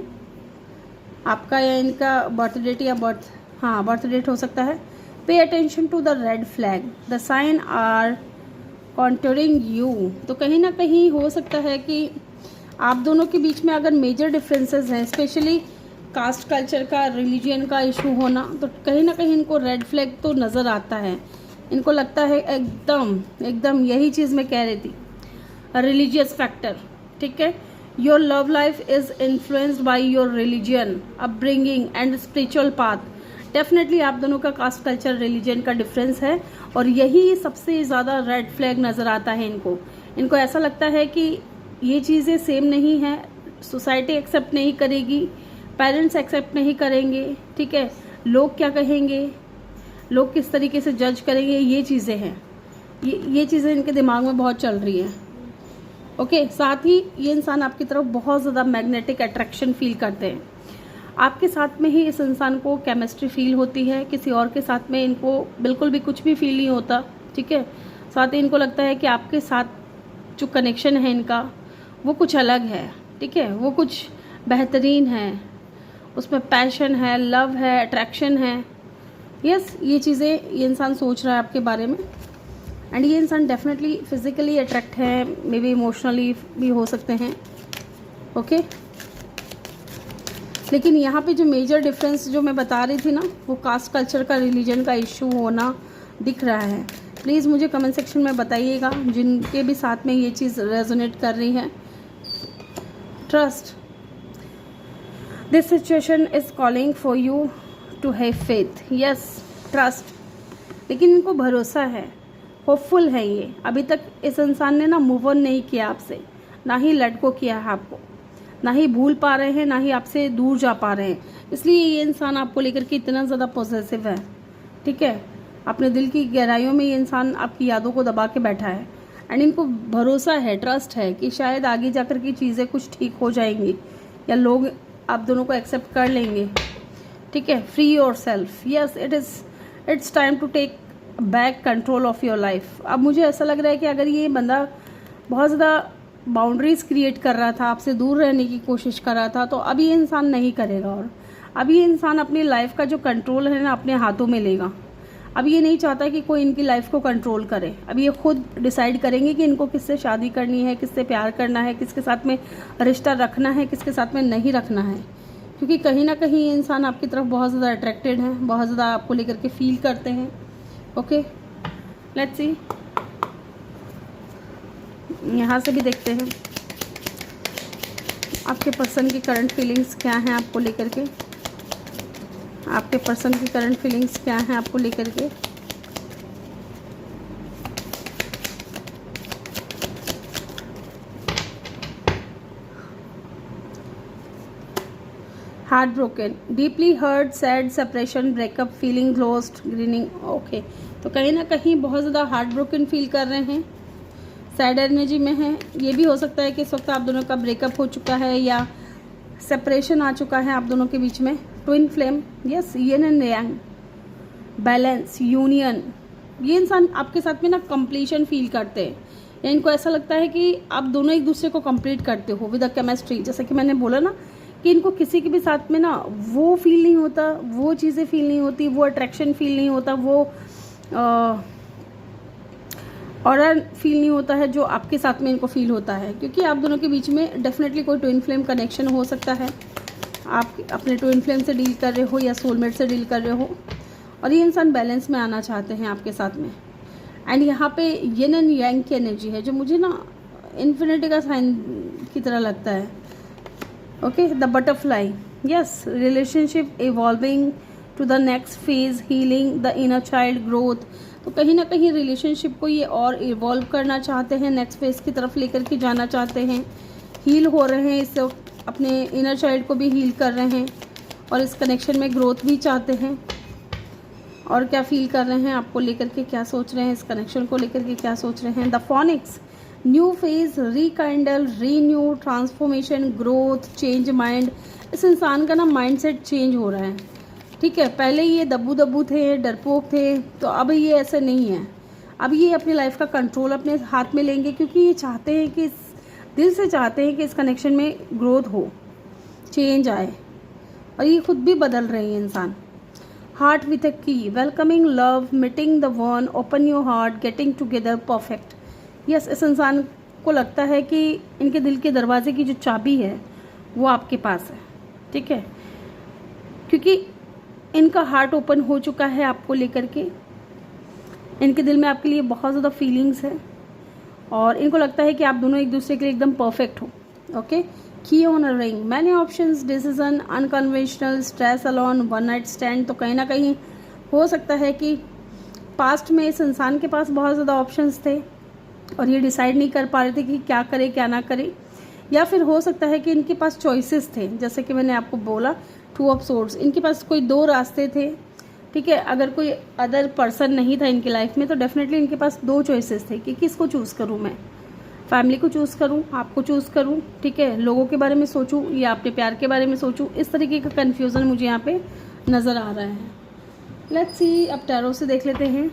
आपका या इनका बर्थ डेट या बर्थ डेट हो सकता है। Pay attention to the red flag, the sign are contouring you. तो कहीं ना कहीं हो सकता है कि आप दोनों के बीच में अगर मेजर डिफरेंसेस हैं, स्पेशली कास्ट कल्चर का, रिलीजन का इशू होना, तो कहीं ना कहीं इनको रेड फ्लैग तो नज़र आता है। इनको लगता है एकदम यही चीज़ मैं कह रही थी, रिलीजियस फैक्टर। ठीक है। Your love life is influenced by your religion, upbringing and spiritual path. Definitely आप दोनों का कास्ट कल्चर रिलीजन का डिफरेंस है और यही सबसे ज़्यादा रेड फ्लैग नज़र आता है इनको ऐसा लगता है कि ये चीज़ें सेम नहीं है, सोसाइटी एक्सेप्ट नहीं करेगी, पेरेंट्स एक्सेप्ट नहीं करेंगे। ठीक है। लोग क्या कहेंगे, लोग किस तरीके से जज करेंगे, ये चीज़ें हैं, ये चीज़ें इनके दिमाग में बहुत चल रही हैं। ओके। साथ ही ये इंसान आपकी तरफ बहुत ज़्यादा मैग्नेटिक अट्रैक्शन फील करते हैं। आपके साथ में ही इस इंसान को केमिस्ट्री फील होती है, किसी और के साथ में इनको बिल्कुल भी कुछ भी फील नहीं होता। ठीक है। साथ ही इनको लगता है कि आपके साथ जो कनेक्शन है इनका वो कुछ अलग है। ठीक है। वो कुछ बेहतरीन है, उसमें पैशन है, लव है, अट्रैक्शन है। यस, ये चीज़ें ये इंसान सोच रहा है आपके बारे में। एंड ये इंसान डेफिनेटली फिजिकली अट्रैक्ट है, मे बी इमोशनली भी हो सकते हैं। ओके। लेकिन यहाँ पे जो मेजर डिफरेंस जो मैं बता रही थी ना, वो कास्ट कल्चर का, रिलीजन का इशू होना दिख रहा है। प्लीज़ मुझे कमेंट सेक्शन में बताइएगा जिनके भी साथ में ये चीज़ रेजोनेट कर रही है। Trust, this situation is calling for you to have faith. Yes, trust. लेकिन इनको भरोसा है, होपफुल है ये। अभी तक इस इंसान ने ना मूव ऑन नहीं किया आपसे, ना ही लेट गो किया है आपको, ना ही भूल पा रहे हैं, ना ही आपसे दूर जा पा रहे हैं। इसलिए ये इंसान आपको लेकर के इतना ज़्यादा पॉजिटिव है। ठीक है। अपने दिल की गहराइयों में ये इंसान आपकी यादों को दबा के बैठा है। एंड इनको भरोसा है, ट्रस्ट है कि शायद आगे जाकर की चीज़ें कुछ ठीक हो जाएंगी या लोग आप दोनों को एक्सेप्ट कर लेंगे। ठीक है। Free yourself. Yes, it's time to take back control of your life. अब मुझे ऐसा लग रहा है कि अगर ये बंदा बहुत ज़्यादा बाउंड्रीज क्रिएट कर रहा था, आपसे दूर रहने की कोशिश कर रहा था, तो अब ये इंसान नहीं करेगा। और अब ये इंसान अपनी लाइफ का जो कंट्रोल है ना अपने हाथों में लेगा। अब ये नहीं चाहता कि कोई इनकी लाइफ को कंट्रोल करे। अब ये खुद डिसाइड करेंगे कि इनको किससे शादी करनी है, किससे प्यार करना है, किसके साथ में रिश्ता रखना है, किसके साथ में नहीं रखना है। क्योंकि कहीं ना कहीं ये इंसान आपकी तरफ बहुत ज़्यादा अट्रैक्टेड है, बहुत ज़्यादा आपको लेकर के फील करते हैं। Okay, let's see. यहाँ से भी देखते हैं आपके पर्सन की करंट फीलिंग्स क्या हैं आपको लेकर के। आपके पर्सन की करंट फीलिंग्स क्या हैं आपको लेकर के। Heart broken, deeply hurt, sad, separation, breakup, feeling lost, grieving. Okay, तो कहीं ना कहीं बहुत ज़्यादा हार्ट ब्रोकन फील कर रहे हैं, सैड एनर्जी में है। ये भी हो सकता है कि इस वक्त आप दोनों का ब्रेकअप हो चुका है या सेपरेशन आ चुका है आप दोनों के बीच में। Twin flame, yes, yin and yang, balance, union. ये इंसान आपके साथ में ना कंप्लीशन फील करते हैं, या इनको ऐसा लगता है कि आप दोनों एक दूसरे को कंप्लीट करते हो विद अ केमिस्ट्री। जैसा कि मैंने बोला ना कि इनको किसी के भी साथ में ना वो फील नहीं होता, वो चीज़ें फील नहीं होती, वो अट्रैक्शन फील नहीं होता, वो ऑरा फील नहीं होता है जो आपके साथ में इनको फील होता है। क्योंकि आप दोनों के बीच में डेफिनेटली कोई ट्विन फ्लेम कनेक्शन हो सकता है। आप अपने ट्विन फ्लेम से डील कर रहे हो या सोलमेट से डील कर रहे हो, और ये इंसान बैलेंस में आना चाहते हैं आपके साथ में। एंड यहाँ पे यिन एंड यांग की एनर्जी है जो मुझे ना इन्फिनिटी का साइन की तरह लगता है। Okay, the butterfly, yes, relationship evolving to the next phase, healing the inner child, growth. तो कहीं ना कहीं रिलेशनशिप को ये और इवॉल्व करना चाहते हैं, नेक्स्ट फेज की तरफ लेकर के जाना चाहते हैं, हील हो रहे हैं, इससे अपने इनर चाइल्ड को भी हील कर रहे हैं और इस कनेक्शन में ग्रोथ भी चाहते हैं। और क्या फील कर रहे हैं आपको लेकर के, क्या सोच रहे हैं, इस कनेक्शन को लेकर के क्या सोच रहे हैं। The phoenix, new phase, rekindle, renew, transformation, growth, change mind. इस इंसान का ना माइंडसेट चेंज हो रहा है। ठीक है, पहले ये दब्बू दब्बू थे, डरपोक थे, तो अब ये ऐसे नहीं है। अब ये अपनी लाइफ का कंट्रोल अपने हाथ में लेंगे, क्योंकि ये चाहते हैं कि इस दिल से चाहते हैं कि इस कनेक्शन में ग्रोथ हो, चेंज आए, और ये खुद भी बदल रहे हैं इंसान। हार्ट विथ अ की, welcoming love, meeting the one, open your heart, getting together, perfect. Yes, इस इंसान को लगता है कि इनके दिल के दरवाजे की जो चाबी है वो आपके पास है, ठीक है, क्योंकि इनका हार्ट ओपन हो चुका है आपको लेकर के। इनके दिल में आपके लिए बहुत ज़्यादा फीलिंग्स है और इनको लगता है कि आप दोनों एक दूसरे के लिए एकदम परफेक्ट हो। ओके, की on a ring, many options, decision, unconventional, stress alone, one night stand. तो कहीं ना कहीं हो सकता है कि पास्ट में इस इंसान के पास बहुत ज़्यादा ऑप्शंस थे और ये डिसाइड नहीं कर पा रहे थे कि क्या करे क्या ना करे, या फिर हो सकता है कि इनके पास चॉइसेस थे, जैसे कि मैंने आपको बोला टू ऑफ सोर्ड्स, इनके पास कोई दो रास्ते थे, ठीक है। अगर कोई अदर पर्सन नहीं था इनकी लाइफ में तो डेफिनेटली इनके पास दो चॉइसेस थे कि किसको चूज़ करूँ मैं, फैमिली को चूज़ करूँ, आपको चूज़ करूँ, ठीक है, लोगों के बारे में सोचूँ या अपने प्यार के बारे में सोचूँ। इस तरीके का कन्फ्यूज़न मुझे यहाँ पे नज़र आ रहा है। लेट्स सी, अब टैरो से देख लेते हैं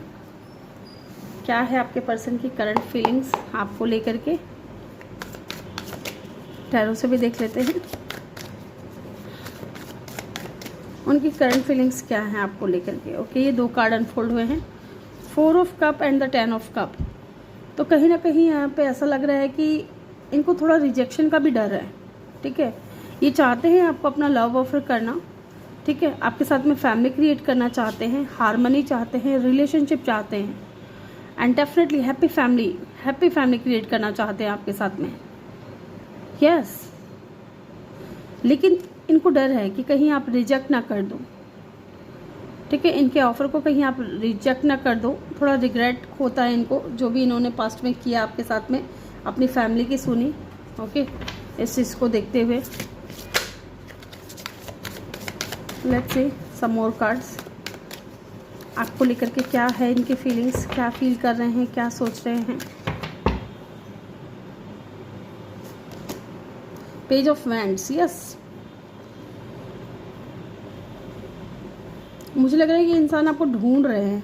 क्या है आपके पर्सन की करंट फीलिंग्स आपको लेकर के। टैरो से भी देख लेते हैं उनकी करंट फीलिंग्स क्या हैं आपको लेकर के। ओके, ये दो कार्ड अनफोल्ड हुए हैं, 4 of cup and the 10 of cup. तो कहीं ना कहीं यहाँ पे ऐसा लग रहा है कि इनको थोड़ा रिजेक्शन का भी डर है, ठीक है। ये चाहते हैं आपको अपना लव ऑफर करना, ठीक है, आपके साथ में फैमिली क्रिएट करना चाहते हैं, हार्मनी चाहते हैं, रिलेशनशिप चाहते हैं, and definitely happy family create करना चाहते हैं आपके साथ में। यस, लेकिन इनको डर है कि कहीं आप रिजेक्ट ना कर दो, ठीक है, इनके ऑफर को कहीं आप रिजेक्ट ना कर दो। थोड़ा रिग्रेट होता है इनको, जो भी इन्होंने पास्ट में किया आपके साथ में, अपनी फैमिली की सुनी। ओके, इस चीज़ को देखते हुए let's see some more cards आपको लेकर के क्या है इनकी फीलिंग्स, क्या फील कर रहे हैं, क्या सोच रहे हैं। पेज ऑफ वैंड्स, यस, मुझे लग रहा है कि इंसान आपको ढूंढ रहे हैं,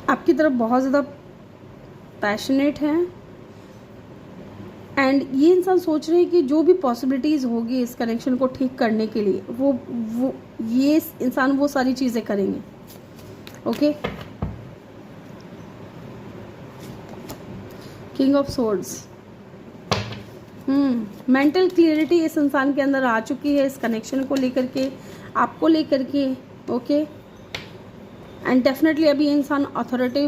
आपकी तरफ बहुत ज़्यादा पैशनेट हैं, एंड ये इंसान सोच रहे हैं कि जो भी पॉसिबिलिटीज़ होगी इस कनेक्शन को ठीक करने के लिए वो ये इंसान वो सारी चीज़ें करेंगे। Okay, king of swords, mental clarity इस इंसान के अंदर आ चुकी है इस कनेक्शन को लेकर के, आपको लेकर के। ओके, एंड डेफिनेटली अभी ये इंसान अथॉरिटी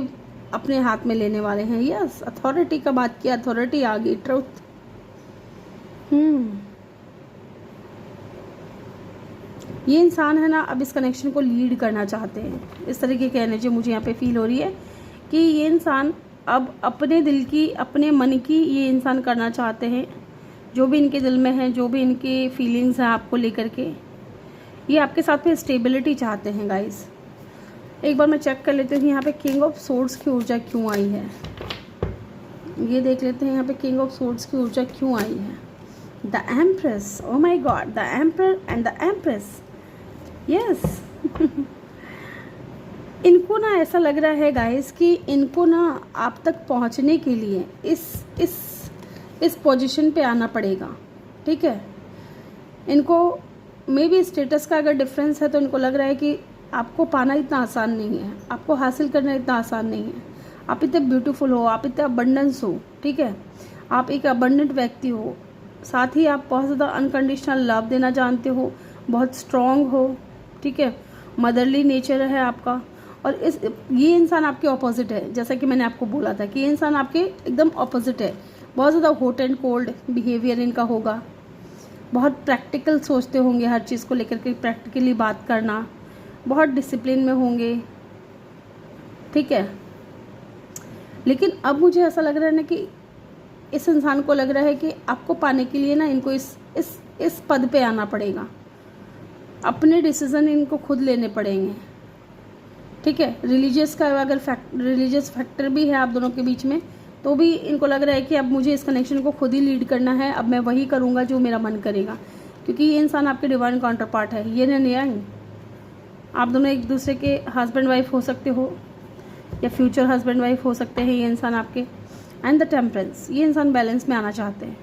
अपने हाथ में लेने वाले हैं। यस, अथॉरिटी का बात किया, अथॉरिटी आ गई, ट्रुथ। ये इंसान है ना, अब इस कनेक्शन को लीड करना चाहते हैं। इस तरीके की एनर्जी मुझे यहाँ पे फील हो रही है कि ये इंसान अब अपने दिल की, अपने मन की ये इंसान करना चाहते हैं, जो भी इनके दिल में है, जो भी इनकी फीलिंग्स हैं आपको लेकर के। ये आपके साथ में स्टेबिलिटी चाहते हैं गाइस। एक बार मैं चेक कर लेती हूँ यहाँ पे किंग ऑफ सोर्ड्स की ऊर्जा क्यों आई है, ये देख लेते हैं यहाँ पे किंग ऑफ सोर्ड्स की ऊर्जा क्यों आई है। The empress, oh my God, the emperor and the empress, yes. इनको ना ऐसा लग रहा है गाइस कि इनको ना आप तक पहुँचने के लिए इस पोजीशन पे आना पड़ेगा, ठीक है। इनको मे बी स्टेटस का अगर डिफरेंस है तो इनको लग रहा है कि आपको पाना इतना आसान नहीं है, आपको हासिल करना इतना आसान नहीं है। आप इतने ब्यूटीफुल हो, आप इतने अबंडेंस हो, ठीक है, आप एक अबंडेंट व्यक्ति हो, साथ ही आप बहुत ज़्यादा अनकंडीशनल लव देना जानते हो, बहुत स्ट्रॉन्ग हो, ठीक है, मदरली नेचर है आपका। और ये इंसान आपके ऑपोजिट है, जैसा कि मैंने आपको बोला था कि ये इंसान आपके एकदम ऑपोजिट है। बहुत ज़्यादा हॉट एंड कोल्ड बिहेवियर इनका होगा, बहुत प्रैक्टिकल सोचते होंगे, हर चीज़ को लेकर के प्रैक्टिकली बात करना, बहुत डिसिप्लिन में होंगे, ठीक है। लेकिन अब मुझे ऐसा लग रहा है ना कि इस इंसान को लग रहा है कि आपको पाने के लिए ना इनको इस पद पे आना पड़ेगा, अपने डिसीजन इनको खुद लेने पड़ेंगे, ठीक है। रिलीजियस का अगर रिलीजियस फैक्टर भी है आप दोनों के बीच में, तो भी इनको लग रहा है कि अब मुझे इस कनेक्शन को खुद ही लीड करना है, अब मैं वही करूँगा जो मेरा मन करेगा, क्योंकि ये इंसान आपके डिवाइन काउंटर पार्ट है। ये नहीं, आप दोनों एक दूसरे के हस्बैंड वाइफ हो सकते हो या फ्यूचर हस्बैंड वाइफ हो सकते हैं ये इंसान आपके, एंड द टेम्परेंस, ये इंसान बैलेंस में आना चाहते हैं,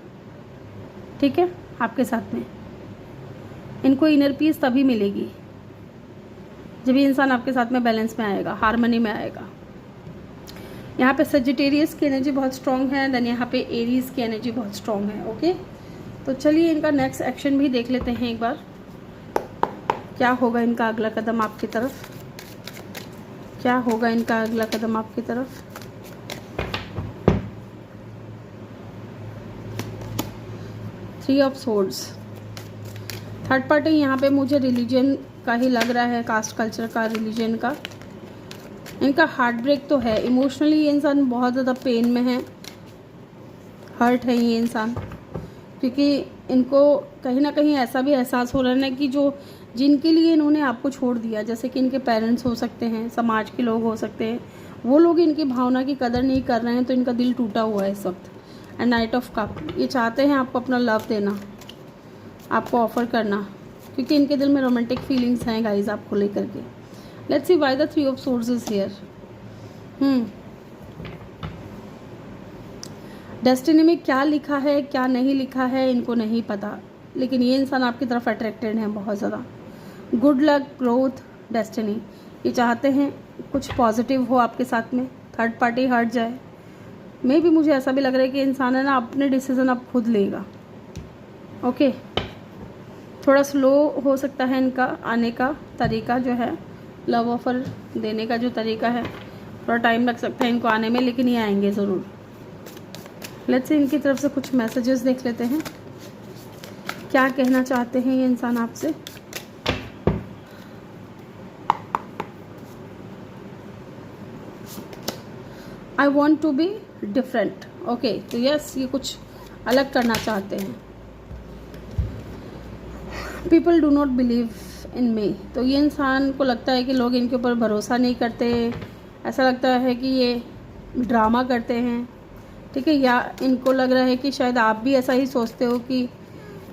ठीक है, आपके साथ में। इनको इनर पीस तभी मिलेगी जब ये इंसान आपके साथ में बैलेंस में आएगा, हार्मनी में आएगा। यहाँ पे सजिटेरियस की एनर्जी बहुत स्ट्रॉन्ग है, देन यहाँ पे एरीज की एनर्जी बहुत स्ट्रॉन्ग है। ओके, तो चलिए इनका नेक्स्ट एक्शन भी देख लेते हैं एक बार, क्या होगा इनका अगला कदम आपकी तरफ, क्या होगा इनका अगला कदम आपकी तरफ। Three of swords, third party यहाँ पे मुझे रिलीजन का ही लग रहा है, कास्ट कल्चर का, रिलीजन का। इनका हार्ट ब्रेक तो है, इमोशनली ये इंसान बहुत ज़्यादा पेन में है, हर्ट है ये इंसान, क्योंकि इनको कहीं ना कहीं ऐसा भी एहसास हो रहा है कि जो जिनके लिए इन्होंने आपको छोड़ दिया, जैसे कि इनके पेरेंट्स हो सकते हैं, समाज के लोग हो सकते हैं, वो लोग इनकी भावना की कदर नहीं कर रहे हैं, तो इनका दिल टूटा हुआ है इस वक्त। एंड नाइट ऑफ कप, ये चाहते हैं आपको अपना लव देना, आपको ऑफर करना, क्योंकि इनके दिल में रोमांटिक फीलिंग्स हैं गाइज आपको लेकर के। Let's see why the three of swords is here. Destiny में क्या लिखा है क्या नहीं लिखा है इनको नहीं पता, लेकिन ये इंसान आपकी तरफ अट्रैक्टेड है बहुत ज़्यादा। गुड लक, ग्रोथ, डेस्टिनी, ये चाहते हैं कुछ पॉजिटिव हो आपके साथ में, थर्ड पार्टी हट जाए। मे भी मुझे ऐसा भी लग रहा है कि इंसान है ना अपने डिसीजन अब खुद लेगा। ओके, थोड़ा स्लो हो सकता है इनका आने का तरीका जो है, लव ऑफर देने का जो तरीका है, थोड़ा टाइम लग सकता है इनको आने में, लेकिन ये आएंगे ज़रूर। लेट्स से इनकी तरफ से कुछ मैसेजेस देख लेते हैं, क्या कहना चाहते हैं ये इंसान आपसे। I want to be different. Okay, तो यस, ये कुछ अलग करना चाहते हैं। People do not believe in me, तो ये इंसान को लगता है कि लोग इनके ऊपर भरोसा नहीं करते, ऐसा लगता है कि ये ड्रामा करते हैं, ठीक है, या इनको लग रहा है कि शायद आप भी ऐसा ही सोचते हो कि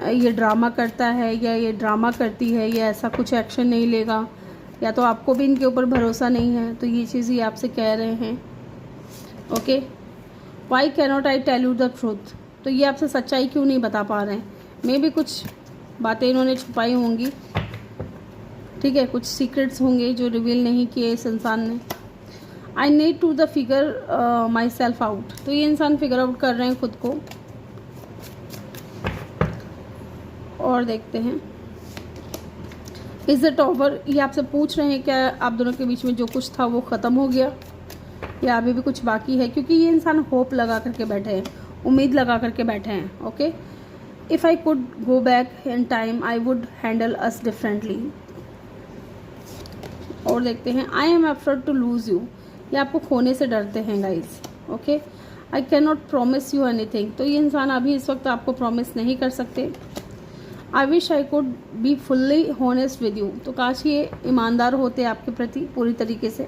ये ड्रामा करता है या ये ड्रामा करती है, ये ऐसा कुछ एक्शन नहीं लेगा, या तो आपको भी इनके ऊपर भरोसा नहीं है, तो ये चीज़ ये आपसे कह रहे हैं। Okay, why cannot I tell you the truth, तो ये आपसे सच्चाई क्यों नहीं बता पा रहे हैं। मे भी कुछ बातें इन्होंने छुपाई होंगी, ठीक है, कुछ सीक्रेट्स होंगे जो रिवील नहीं किए इस इंसान ने। I need to the figure myself out, तो ये इंसान फिगर आउट कर रहे हैं खुद को। और देखते हैं, इज इट ओवर, ये आपसे पूछ रहे हैं क्या आप दोनों के बीच में जो कुछ था वो ख़त्म हो गया या अभी भी कुछ बाकी है, क्योंकि ये इंसान होप लगा करके बैठे हैं, उम्मीद लगा करके बैठे हैं। Okay, if I could go back in time I would handle us differently. और देखते हैं, I am afraid to lose you, ये आपको खोने से डरते हैं guys. Okay, I can not promise you anything, तो ये इंसान अभी इस वक्त आपको प्रॉमिस नहीं कर सकते। I wish I could be fully honest with you, तो काश ये ईमानदार होते आपके प्रति पूरी तरीके से।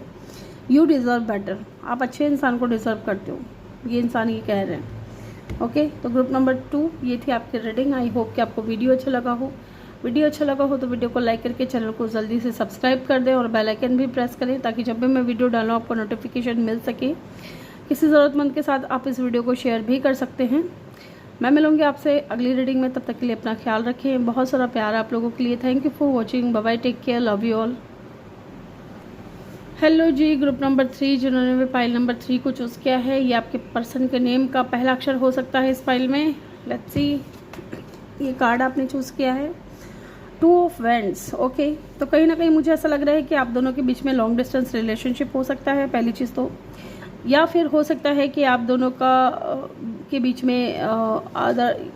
यू डिज़र्व बेटर, आप अच्छे इंसान को डिज़र्व करते हो, ये इंसान ये कह रहे हैं। ओके, तो ग्रुप नंबर 2 ये थी आपकी रीडिंग। आई होप कि आपको वीडियो अच्छा लगा हो। वीडियो अच्छा लगा हो तो वीडियो को लाइक करके चैनल को जल्दी से सब्सक्राइब कर दें और बेल आइकन भी प्रेस करें, ताकि जब भी मैं वीडियो डालूँ आपको नोटिफिकेशन मिल सके। किसी ज़रूरतमंद के साथ आप इस वीडियो को शेयर भी कर सकते हैं। मैं मिलूंगी आपसे अगली रीडिंग में, तब तक के लिए अपना ख्याल रखें। बहुत सारा प्यार आप लोगों के लिए। Thank you for watching, bye bye, take care, love you all. Hello जी, ग्रुप नंबर 3 जिन्होंने भी फाइल नंबर 3 को चूज़ किया है, ये आपके पर्सन के नेम का पहला अक्षर हो सकता है इस फाइल में। लेट्स सी, ये कार्ड आपने चूज़ किया है, 2 ऑफ वैंड्स। ओके, तो कहीं ना कहीं मुझे ऐसा लग रहा है कि आप दोनों के बीच में लॉन्ग डिस्टेंस रिलेशनशिप हो सकता है, पहली चीज़ तो, या फिर हो सकता है कि आप दोनों का के बीच में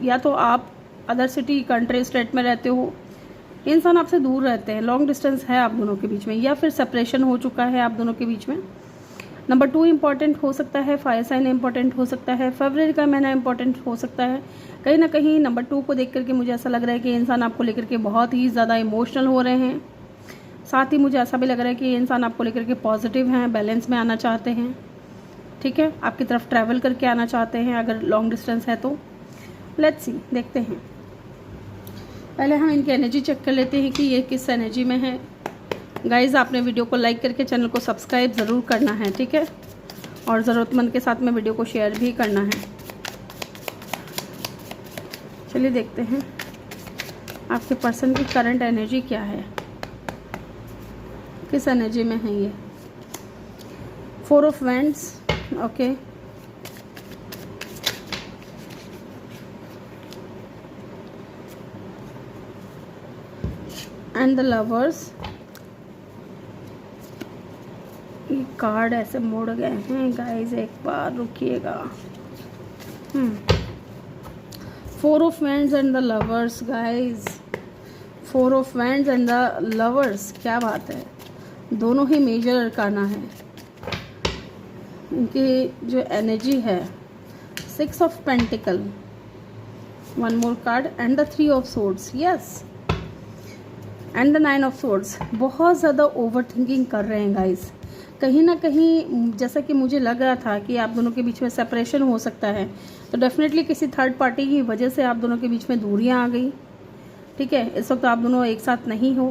या तो आप अदर सिटी, कंट्री, स्टेट में रहते हो, इंसान आपसे दूर रहते हैं, लॉन्ग डिस्टेंस है आप दोनों के बीच में, या फिर सेपरेशन हो चुका है आप दोनों के बीच में। नंबर 2 इंपॉर्टेंट हो सकता है, फायर साइन इंपॉर्टेंट हो सकता है, फरवरी का महीना इंपॉर्टेंट हो सकता है। कहीं ना कहीं नंबर 2 को देख करके मुझे ऐसा लग रहा है कि इंसान आपको लेकर के बहुत ही ज़्यादा इमोशनल हो रहे हैं। साथ ही मुझे ऐसा भी लग रहा है कि इंसान आपको लेकर के पॉजिटिव हैं, बैलेंस में आना चाहते हैं, ठीक है, आपकी तरफ ट्रैवल करके आना चाहते हैं अगर लॉन्ग डिस्टेंस है तो। लेट्स सी, देखते हैं। पहले हम इनकी एनर्जी चेक कर लेते हैं कि ये किस एनर्जी में है। गाइज़, आपने वीडियो को लाइक करके चैनल को सब्सक्राइब ज़रूर करना है, ठीक है। और ज़रूरतमंद के साथ में वीडियो को शेयर भी करना है। चलिए देखते हैं आपके पर्सन की करंट एनर्जी क्या है, किस एनर्जी में है ये। 4 of wands, okay, and the lovers. ये कार्ड ऐसे मुड़ गए हैं गाइस, एक बार रुकिएगा। 4 of wands and the lovers guys, 4 of wands and the lovers, क्या बात है। दोनों ही मेजर अरकाना है। इनकी जो एनर्जी है 6 of pentacle, 1 more card and the 3 of swords, yes, and the 9 of swords. बहुत ज़्यादा ओवर थिंकिंग कर रहे हैं गाइस। कहीं ना कहीं जैसा कि मुझे लग रहा था कि आप दोनों के बीच में सेपरेशन हो सकता है, तो डेफिनेटली किसी थर्ड पार्टी की वजह से आप दोनों के बीच में दूरियां आ गई। ठीक है, इस वक्त आप दोनों एक साथ नहीं हो,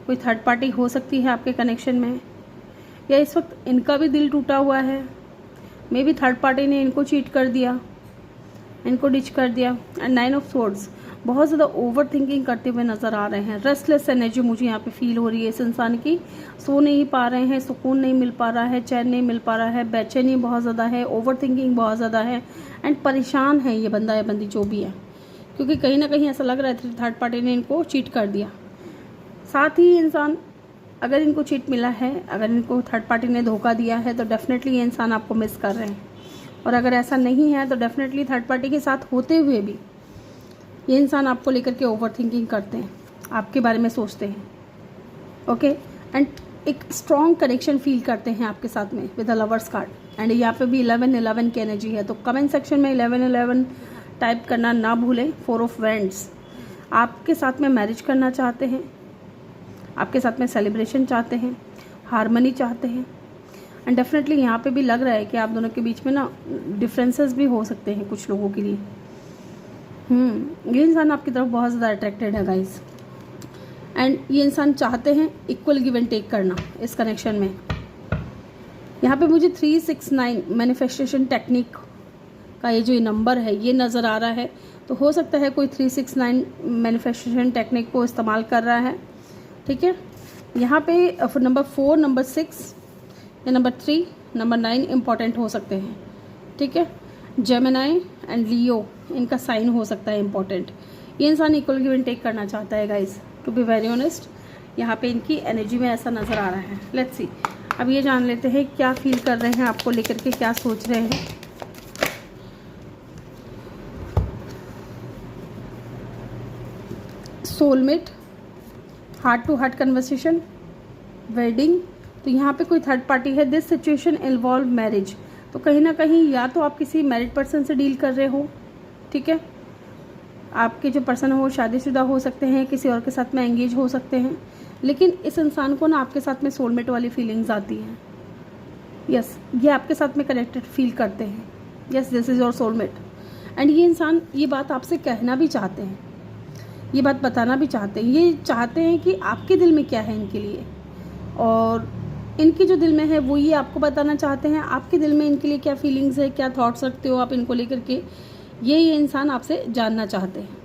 कोई थर्ड पार्टी हो सकती है आपके कनेक्शन में, या इस वक्त इनका भी दिल टूटा हुआ है। मे बी थर्ड पार्टी ने इनको चीट कर दिया, इनको डिच कर दिया। एंड 9 ऑफ सोर्ड्स, बहुत ज़्यादा ओवर थिंकिंग करते हुए नज़र आ रहे हैं। रेस्टलेस एनर्जी मुझे यहाँ पे फील हो रही है इस इंसान की। सो नहीं पा रहे हैं, सुकून नहीं मिल पा रहा है, चैन नहीं मिल पा रहा है, बेचैनी बहुत ज़्यादा है, ओवर थिंकिंग बहुत ज़्यादा है, एंड परेशान है ये बंदा या बंदी जो भी है, क्योंकि कहीं ना कहीं ऐसा लग रहा है थर्ड पार्टी ने इनको चीट कर दिया। साथ ही इंसान, अगर इनको चीट मिला है, अगर इनको थर्ड पार्टी ने धोखा दिया है, तो डेफिनेटली ये इंसान आपको मिस कर रहे हैं। और अगर ऐसा नहीं है तो डेफिनेटली थर्ड पार्टी के साथ होते हुए भी ये इंसान आपको लेकर के ओवर थिंकिंग करते हैं, आपके बारे में सोचते हैं, ओके, एंड एक स्ट्रॉन्ग कनेक्शन फील करते हैं आपके साथ में with the lovers card. And यहाँ पे भी 11-11 की एनर्जी है, तो कमेंट सेक्शन में 11-11 टाइप करना ना भूलें। 4 ऑफ वैंड्स, आपके साथ में मैरिज करना चाहते हैं, आपके साथ में सेलिब्रेशन चाहते हैं, हारमनी चाहते हैं, एंड डेफिनेटली यहाँ पे भी लग रहा है कि आप दोनों के बीच में ना डिफरेंसेस भी हो सकते हैं कुछ लोगों के लिए। ये इंसान आपकी तरफ बहुत ज़्यादा अट्रैक्टेड है गाइस, एंड ये इंसान चाहते हैं इक्वल गिव एंड टेक करना इस कनेक्शन में। यहाँ पे मुझे 369 मैनिफेस्टेशन टेक्निक का ये जो नंबर है ये नज़र आ रहा है, तो हो सकता है कोई 369 मैनिफेस्टेशन टेक्निक को इस्तेमाल कर रहा है। ठीक है, यहाँ पे नंबर 4, नंबर 6 या नंबर 3, नंबर 9 इम्पॉर्टेंट हो सकते हैं। ठीक है, जेमिनी एंड लियो इनका साइन हो सकता है इम्पॉर्टेंट। ये इंसान इक्वल गिव एंड टेक करना चाहता है guys, to be very honest. यहाँ पे इनकी एनर्जी में ऐसा नज़र आ रहा है। लेट्स सी, अब ये जान लेते हैं क्या फील कर रहे हैं आपको लेकर के, क्या सोच रहे हैं। Soulmate, heart to heart conversation, wedding, तो यहाँ पे कोई थर्ड पार्टी है। दिस सिचुएशन इन्वॉल्व मैरिज, तो कहीं ना कहीं या तो आप किसी मैरिड पर्सन से डील कर रहे हो, ठीक है, आपके जो पर्सन हो शादीशुदा हो सकते हैं, किसी और के साथ में एंगेज हो सकते हैं, लेकिन इस इंसान को ना आपके साथ में सोलमेट वाली फीलिंग्स आती हैं। यस, ये आपके साथ में कनेक्टेड फील करते हैं। Yes, this is your soulmate. And ये इंसान ये बात आपसे कहना भी चाहते हैं, ये बात बताना भी चाहते हैं। ये चाहते हैं कि आपके दिल में क्या है इनके लिए, और इनके जो दिल में है वो ये आपको बताना चाहते हैं। आपके दिल में इनके लिए क्या फीलिंग्स है, क्या थॉट्स रखते हो आप इनको लेकर के, ये इंसान आपसे जानना चाहते हैं।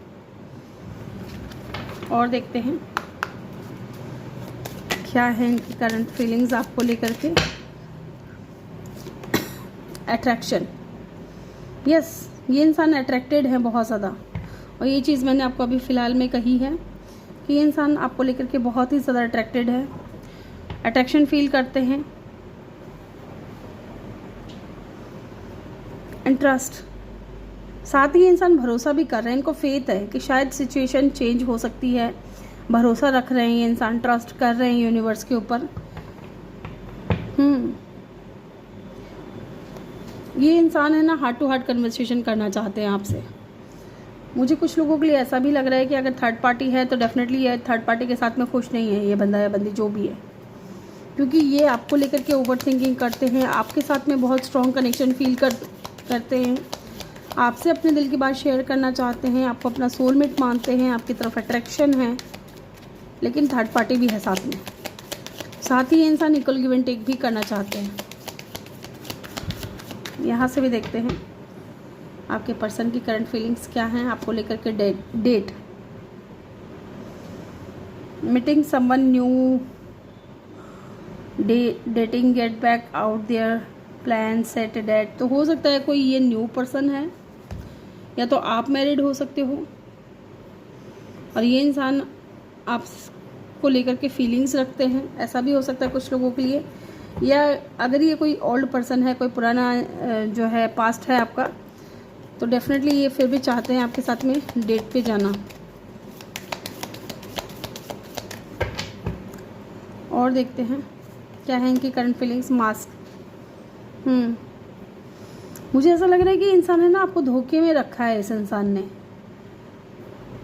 और देखते हैं क्या है इनकी करंट फीलिंग्स आपको लेकर के। अट्रैक्शन, यस, ये इंसान अट्रैक्टेड है बहुत ज़्यादा, और ये चीज़ मैंने आपको अभी फ़िलहाल में कही है कि ये इंसान आपको लेकर के बहुत ही ज़्यादा अट्रैक्टेड है, अट्रैक्शन फील करते हैं। एंड ट्रस्ट, साथ ही इंसान भरोसा भी कर रहे हैं, इनको फेथ है कि शायद सिचुएशन चेंज हो सकती है, भरोसा रख रहे हैं ये इंसान, ट्रस्ट कर रहे हैं यूनिवर्स के ऊपर। ये इंसान है ना हार्ट टू हार्ट कन्वर्सेशन करना चाहते हैं आपसे। मुझे कुछ लोगों के लिए ऐसा भी लग रहा है कि अगर थर्ड पार्टी है तो डेफिनेटली ये थर्ड पार्टी के साथ में खुश नहीं है ये बंदा या बंदी जो भी है, क्योंकि ये आपको लेकर के ओवर थिंकिंग करते हैं, आपके साथ में बहुत स्ट्रॉन्ग कनेक्शन फील करते हैं, आपसे अपने दिल की बात शेयर करना चाहते हैं, आपको अपना सोलमेट मानते हैं, आपकी तरफ अट्रैक्शन है, लेकिन थर्ड पार्टी भी है साथ में। साथ ही ये इंसान इक्वल गिव एंड टेक भी करना चाहते हैं। यहाँ से भी देखते हैं आपके पर्सन की करंट फीलिंग्स क्या हैं आपको लेकर के। Date, meeting someone new, dating, get back out there, plan, set a date. तो हो सकता है कोई ये न्यू पर्सन है, या तो आप मैरिड हो सकते हो और ये इंसान आपको लेकर के फीलिंग्स रखते हैं, ऐसा भी हो सकता है कुछ लोगों के लिए। या अगर ये कोई ओल्ड पर्सन है, कोई पुराना जो है पास्ट है आपका, तो डेफिनेटली ये फिर भी चाहते हैं आपके साथ में डेट पे जाना। और देखते हैं क्या है इनकी करंट फीलिंग्स। मास्क, मुझे ऐसा लग रहा है कि इंसान है ना आपको धोखे में रखा है इस इंसान ने।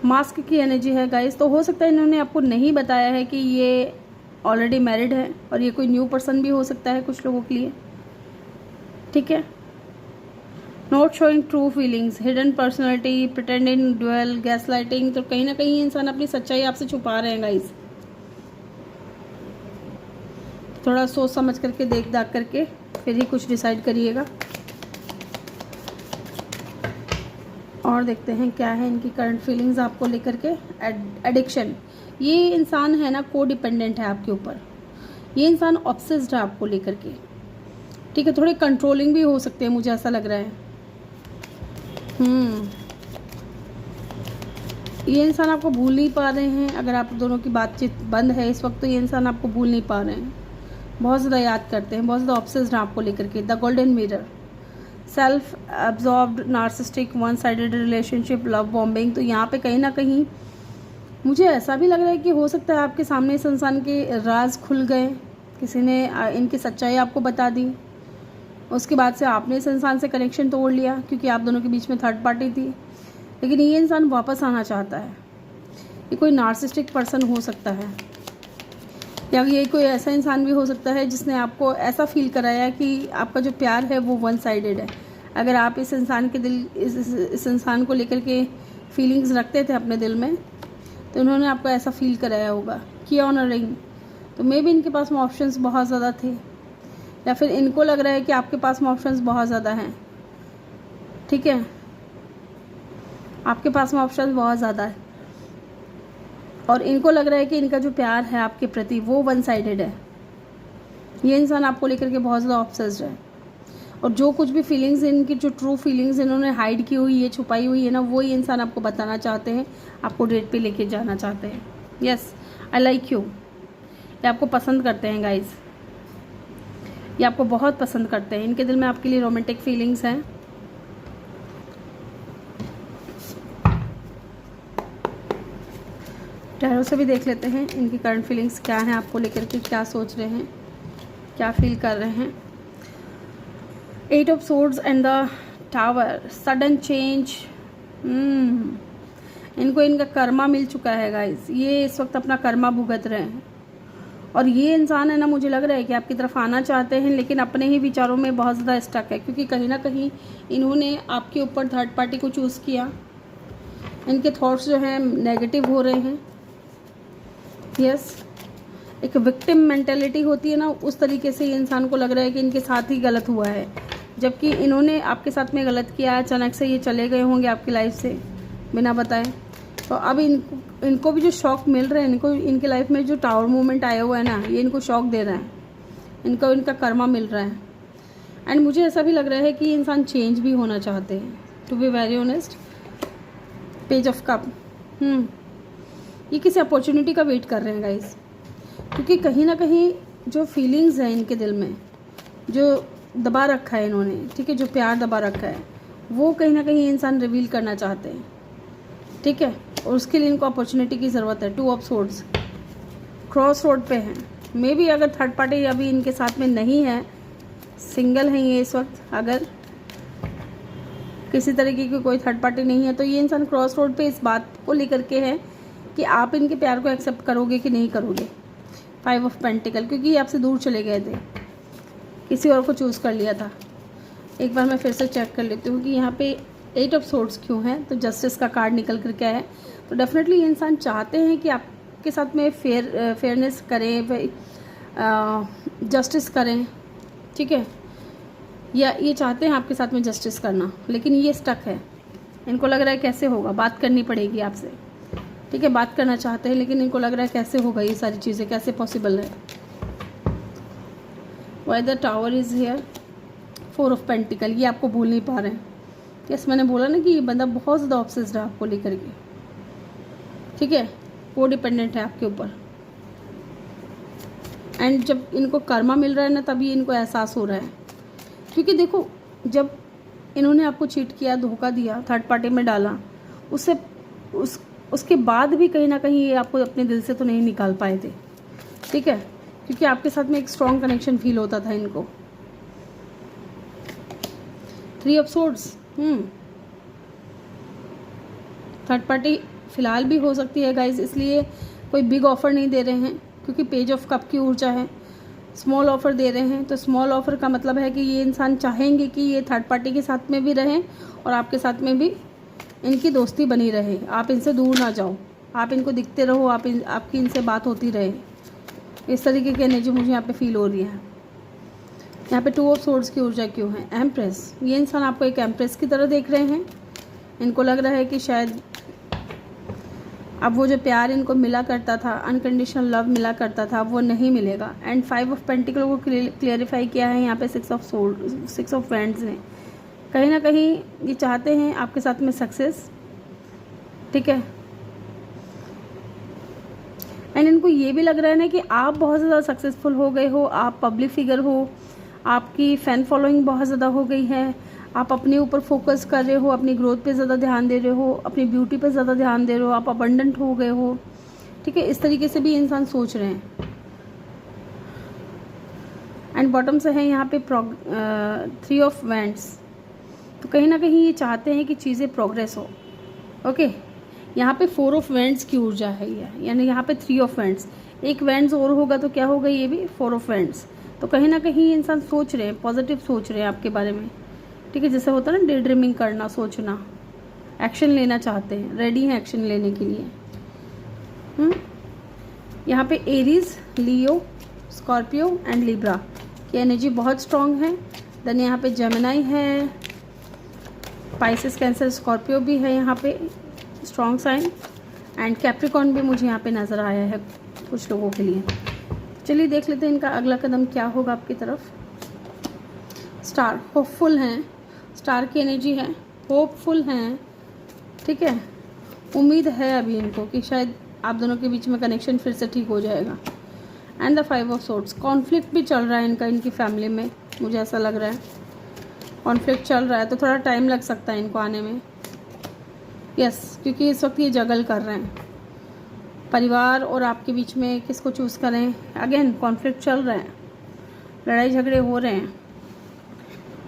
मास्क की एनर्जी है गाइस, तो हो सकता है इन्होंने आपको नहीं बताया है कि ये ऑलरेडी मैरिड है और ये कोई न्यू पर्सन भी हो सकता है कुछ लोगों के लिए, ठीक है। Not showing true feelings, hidden personality, pretending dual, gas lighting. तो कहीं ना कहीं इंसान अपनी सच्चाई आपसे छुपा रहे हैं गाइस। थोड़ा सोच समझ करके, देख दाख करके फिर ही कुछ डिसाइड करिएगा। और देखते हैं क्या है इनकी करंट फीलिंग्स आपको लेकर के। एडिक्शन, ये इंसान है ना को डिपेंडेंट है आपके ऊपर। ये इंसान ऑब्सेस्ड है आपको लेकर के, ठीक है। थोड़े कंट्रोलिंग भी हो सकते हैं, मुझे ऐसा लग रहा है। ये इंसान आपको भूल नहीं पा रहे हैं। अगर आप दोनों की बातचीत बंद है इस वक्त, तो ये इंसान आपको भूल नहीं पा रहे हैं, बहुत ज़्यादा याद करते हैं, बहुत ज़्यादा ऑब्सेस्ड हैं आपको लेकर के। The golden mirror, self absorbed, narcissistic, one sided relationship, love bombing. तो यहाँ पे कहीं ना कहीं मुझे ऐसा भी लग रहा है कि हो सकता है आपके सामने इस इंसान के राज खुल गए, किसी ने इनकी सच्चाई आपको बता दी, उसके बाद से आपने इस इंसान से कनेक्शन तोड़ लिया क्योंकि आप दोनों के बीच में थर्ड पार्टी थी। लेकिन ये इंसान वापस आना चाहता है। ये कोई नार्सिस्टिक पर्सन हो सकता है, या ये कोई ऐसा इंसान भी हो सकता है जिसने आपको ऐसा फील कराया कि आपका जो प्यार है वो वन साइडेड है। अगर आप इस इंसान के दिल इस इंसान को लेकर के फीलिंग्स रखते थे अपने दिल में, तो उन्होंने आपको ऐसा फील कराया होगा कि ऑन अ रिंग। तो मे भी इनके पास में ऑप्शंस बहुत ज़्यादा थे, या फिर इनको लग रहा है कि आपके पास में ऑप्शंस बहुत ज़्यादा हैं, ठीक है। आपके पास में ऑप्शंस बहुत ज़्यादा है और इनको लग रहा है कि इनका जो प्यार है आपके प्रति वो वन साइडेड है। ये इंसान आपको लेकर के बहुत ज़्यादा ऑब्सेस्ड है और जो कुछ भी फीलिंग्स, इनकी जो ट्रू फीलिंग्स इन्होंने हाइड की हुई है, छुपाई हुई है ना, वो ये इंसान आपको बताना चाहते हैं, आपको डेट पे लेके जाना चाहते हैं। Yes, I like you. ये आपको पसंद करते हैं गाइज, ये आपको बहुत पसंद करते हैं। इनके दिल में आपके लिए रोमांटिक फीलिंग्स हैं। टैरो से भी देख लेते हैं इनकी करंट फीलिंग्स क्या हैं आपको लेकर के, क्या सोच रहे हैं, क्या फील कर रहे हैं। 8 of swords and the tower, sudden change. इनको इनका कर्मा मिल चुका है गाइस। ये इस वक्त अपना कर्मा भुगत रहे हैं और ये इंसान है ना, मुझे लग रहा है कि आपकी तरफ आना चाहते हैं, लेकिन अपने ही विचारों में बहुत ज़्यादा स्टक है क्योंकि कहीं ना कहीं इन्होंने आपके ऊपर थर्ड पार्टी को चूज़ किया। इनके थॉट्स जो हैं नेगेटिव हो रहे हैं। यस, एक विक्टिम मेंटेलिटी होती है ना, उस तरीके से ये इंसान को लग रहा है कि इनके साथ ही गलत हुआ है, जबकि इन्होंने आपके साथ में गलत किया। अचानक से ये चले गए होंगे आपकी लाइफ से बिना बताए। तो अब इनको भी जो शॉक मिल रहे हैं, इनको इनके लाइफ में जो टावर मूवमेंट आया हुआ है ना, ये इनको शॉक दे रहा है, इनको इनका कर्मा मिल रहा है। एंड मुझे ऐसा भी लग रहा है कि इंसान चेंज भी होना चाहते हैं, to be very honest. Page of cup, ये किसी अपॉर्चुनिटी का वेट कर रहे हैं गाइस, क्योंकि कहीं ना कहीं जो फीलिंग्स हैं इनके दिल में, जो दबा रखा है इन्होंने, ठीक है, जो प्यार दबा रखा है, वो कहीं ना कहीं इंसान रिवील करना चाहते हैं, ठीक है। और उसके लिए इनको अपॉर्चुनिटी की ज़रूरत है। 2 ऑफ सोर्ड्स, क्रॉस रोड पे हैं। मे बी अगर थर्ड पार्टी अभी इनके साथ में नहीं है, सिंगल हैं ये इस वक्त, अगर किसी तरीके की कोई थर्ड पार्टी नहीं है, तो ये इंसान क्रॉस रोड पे इस बात को लेकर के है कि आप इनके प्यार को एक्सेप्ट करोगे कि नहीं करोगे। 5 ऑफ पेंटिकल, क्योंकि ये आपसे दूर चले गए थे, किसी और को चूज़ कर लिया था। एक बार मैं फिर से चेक कर लेती हूँ कि यहाँ पे 8 ऑफ सोर्ड्स क्यों है। तो जस्टिस का कार्ड निकल कर क्या है। तो डेफिनेटली ये इंसान चाहते हैं कि आपके साथ में फेयरनेस करें, जस्टिस करें, ठीक है। या ये चाहते हैं आपके साथ में जस्टिस करना, लेकिन ये स्टक है। इनको लग रहा है कैसे होगा, बात करनी पड़ेगी आपसे, ठीक है। बात करना चाहते हैं लेकिन इनको लग रहा है कैसे होगा, ये सारी चीज़ें कैसे पॉसिबल है। Why the tower is here, 4 of pentacle, ये आपको भूल नहीं पा रहे हैं। यस, मैंने बोला ना कि ये बंदा बहुत ज़्यादा ऑब्सेस्ड है आपको लेकर के, ठीक है। वो डिपेंडेंट है आपके ऊपर। एंड जब इनको कर्मा मिल रहा है ना, तभी इनको एहसास हो रहा है। क्योंकि देखो, जब इन्होंने आपको चीट किया, धोखा दिया, थर्ड पार्टी में डाला, उसके बाद भी कहीं ना कहीं ये आपको अपने दिल से तो नहीं निकाल पाए थे, ठीक है। क्योंकि आपके साथ में एक स्ट्रॉन्ग कनेक्शन फील होता था इनको। 3 ऑफ सोर्ड्स, थर्ड पार्टी फिलहाल भी हो सकती है गाइज, इसलिए कोई बिग ऑफर नहीं दे रहे हैं, क्योंकि पेज ऑफ कप की ऊर्जा है। स्मॉल ऑफर दे रहे हैं, तो स्मॉल ऑफर का मतलब है कि ये इंसान चाहेंगे कि ये थर्ड पार्टी के साथ में भी रहें और आपके साथ में भी इनकी दोस्ती बनी रहे, आप इनसे दूर ना जाओ, आप इनको दिखते रहो, आपकी इनसे बात होती रहे। इस तरीके की एनर्जी मुझे यहाँ पे फील हो रही है। यहाँ पे 2 ऑफ सोर्ड्स की ऊर्जा क्यों है, एम्प्रेस। ये इंसान आपको एक एम्प्रेस की तरह देख रहे हैं। इनको लग रहा है कि शायद अब वो जो प्यार इनको मिला करता था, अनकंडीशनल लव मिला करता था, वो नहीं मिलेगा। एंड 5 ऑफ पेंटिकल को क्लियरिफाई किया है यहाँ पे 6 ऑफ वैंड्स ने। कहीं ना कहीं ये चाहते हैं आपके साथ में सक्सेस, ठीक है। एंड इनको ये भी लग रहा है ना कि आप बहुत ज़्यादा सक्सेसफुल हो गए हो, आप पब्लिक फिगर हो, आपकी फ़ैन फॉलोइंग बहुत ज़्यादा हो गई है, आप अपने ऊपर फोकस कर रहे हो, अपनी ग्रोथ पे ज़्यादा ध्यान दे रहे हो, अपनी ब्यूटी पे ज़्यादा ध्यान दे रहे हो, आप अबंडेंट हो गए हो, ठीक है। इस तरीके से भी इंसान सोच रहे हैं। एंड बॉटम से है यहाँ पे 3 ऑफ वैंड्स, तो कहीं ना कहीं ये चाहते हैं कि चीज़ें प्रोग्रेस हो, ओके। यहाँ पे 4 ऑफ वैंड्स की ऊर्जा है ये, यानी यहाँ पे 3 ऑफ वैंड्स, एक वैंड्स और होगा तो क्या होगा, ये भी 4 ऑफ वैंड्स। तो कहीं ना कहीं इंसान सोच रहे हैं, पॉजिटिव सोच रहे हैं आपके बारे में, ठीक है। जैसे होता है ना डे ड्रीमिंग करना, सोचना, एक्शन लेना चाहते हैं, रेडी हैं एक्शन लेने के लिए। यहाँ पे Aries, Leo, Scorpio and Libra की एनर्जी बहुत स्ट्रॉन्ग है। देन यहाँ पे जेमिनाई है, पाइसेस, कैंसर, स्कॉर्पियो भी है यहाँ पे स्ट्रॉन्ग साइन, एंड कैप्रिकॉर्न भी मुझे यहाँ पे नज़र आया है कुछ लोगों के लिए। चलिए देख लेते हैं इनका अगला कदम क्या होगा आपकी तरफ। स्टार, होपफुल हैं, स्टार की एनर्जी है, होपफुल हैं, ठीक है। उम्मीद है अभी इनको कि शायद आप दोनों के बीच में कनेक्शन फिर से ठीक हो जाएगा। And the 5 of swords, conflict भी चल रहा है इनका, इनकी फैमिली में, मुझे ऐसा लग रहा है कॉन्फ्लिक्ट चल रहा है, तो थोड़ा टाइम लग सकता है इनको आने में। यस, क्योंकि इस वक्त ये जगल कर रहे हैं, परिवार और आपके बीच में किसको चूज़ करें। अगेन कॉन्फ्लिक्ट चल रहा है, लड़ाई झगड़े हो रहे हैं।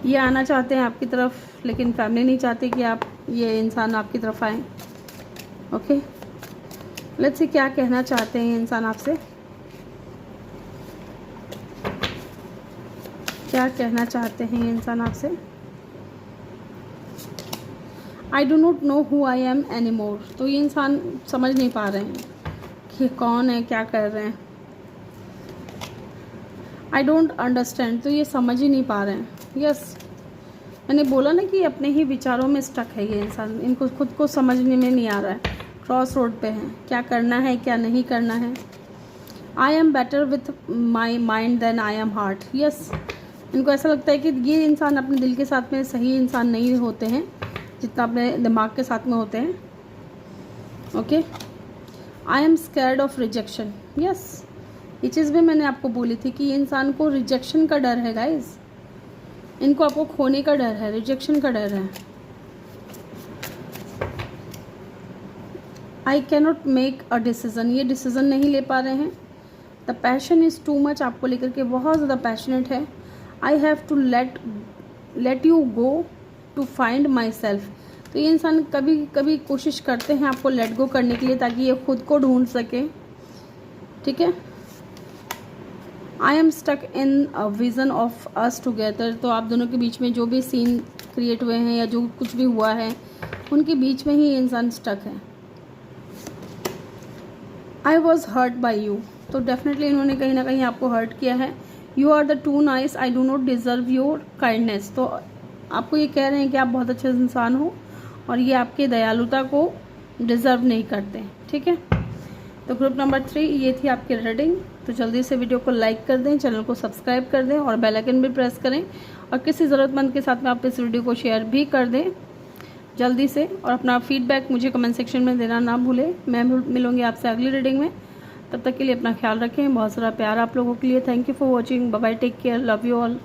ये आना चाहते हैं आपकी तरफ, लेकिन फैमिली नहीं चाहती कि आप, ये इंसान आपकी तरफ आए, ओके। लेट्स सी क्या कहना चाहते हैं ये इंसान आपसे, क्या कहना चाहते हैं ये इंसान आपसे। I do not know who I am any more, तो ये इंसान समझ नहीं पा रहे हैं कि कौन है, क्या कर रहे हैं। आई डोंट अंडरस्टैंड, तो ये समझ ही नहीं पा रहे हैं। यस, मैंने बोला ना कि अपने ही विचारों में स्टक है ये इंसान, इनको खुद को समझने में नहीं आ रहा है, क्रॉस रोड पे हैं, क्या करना है क्या नहीं करना है। I am better with my mind than I am heart. Yes, इनको ऐसा लगता है कि ये इंसान अपने दिल के साथ में सही इंसान नहीं होते हैं जितना अपने दिमाग के साथ में होते हैं, okay. I am scared of rejection. Yes, ये चीज़ भी मैंने आपको बोली थी कि ये इंसान को रिजेक्शन का डर है गाइज, इनको आपको खोने का डर है, रिजेक्शन का डर है। I cannot make a decision, ये डिसीज़न नहीं ले पा रहे हैं। The passion is too much, आपको लेकर के बहुत ज़्यादा पैशनेट है। I have to let you go to find myself, तो ये इंसान कभी कभी कोशिश करते हैं आपको लेट गो करने के लिए, ताकि ये खुद को ढूंढ सके, ठीक है। I am stuck in a vision of us together, तो आप दोनों के बीच में जो भी सीन क्रिएट हुए हैं या जो कुछ भी हुआ है उनके बीच में ही इंसान स्टक है। I was hurt by you, तो डेफिनेटली इन्होंने कहीं ना कहीं आपको हर्ट किया है, you are the too nice, I do not deserve your kindness. तो आपको ये कह रहे हैं कि आप बहुत अच्छे इंसान हो और ये आपके दयालुता को डिज़र्व नहीं करते। ठीक है, तो ग्रुप नंबर 3 ये थी आपकी रीडिंग। तो जल्दी से वीडियो को लाइक कर दें, चैनल को सब्सक्राइब कर दें और बेल आइकन भी प्रेस करें, और किसी ज़रूरतमंद के साथ में आप इस वीडियो को शेयर भी कर दें जल्दी से। और अपना फीडबैक मुझे कमेंट सेक्शन में देना ना भूलें। मैं मिलूंगी आपसे अगली रीडिंग में, तब तक के लिए अपना ख्याल रखें। बहुत सारा प्यार आप लोगों के लिए। Thank you for watching. Bye bye, take care, love you all.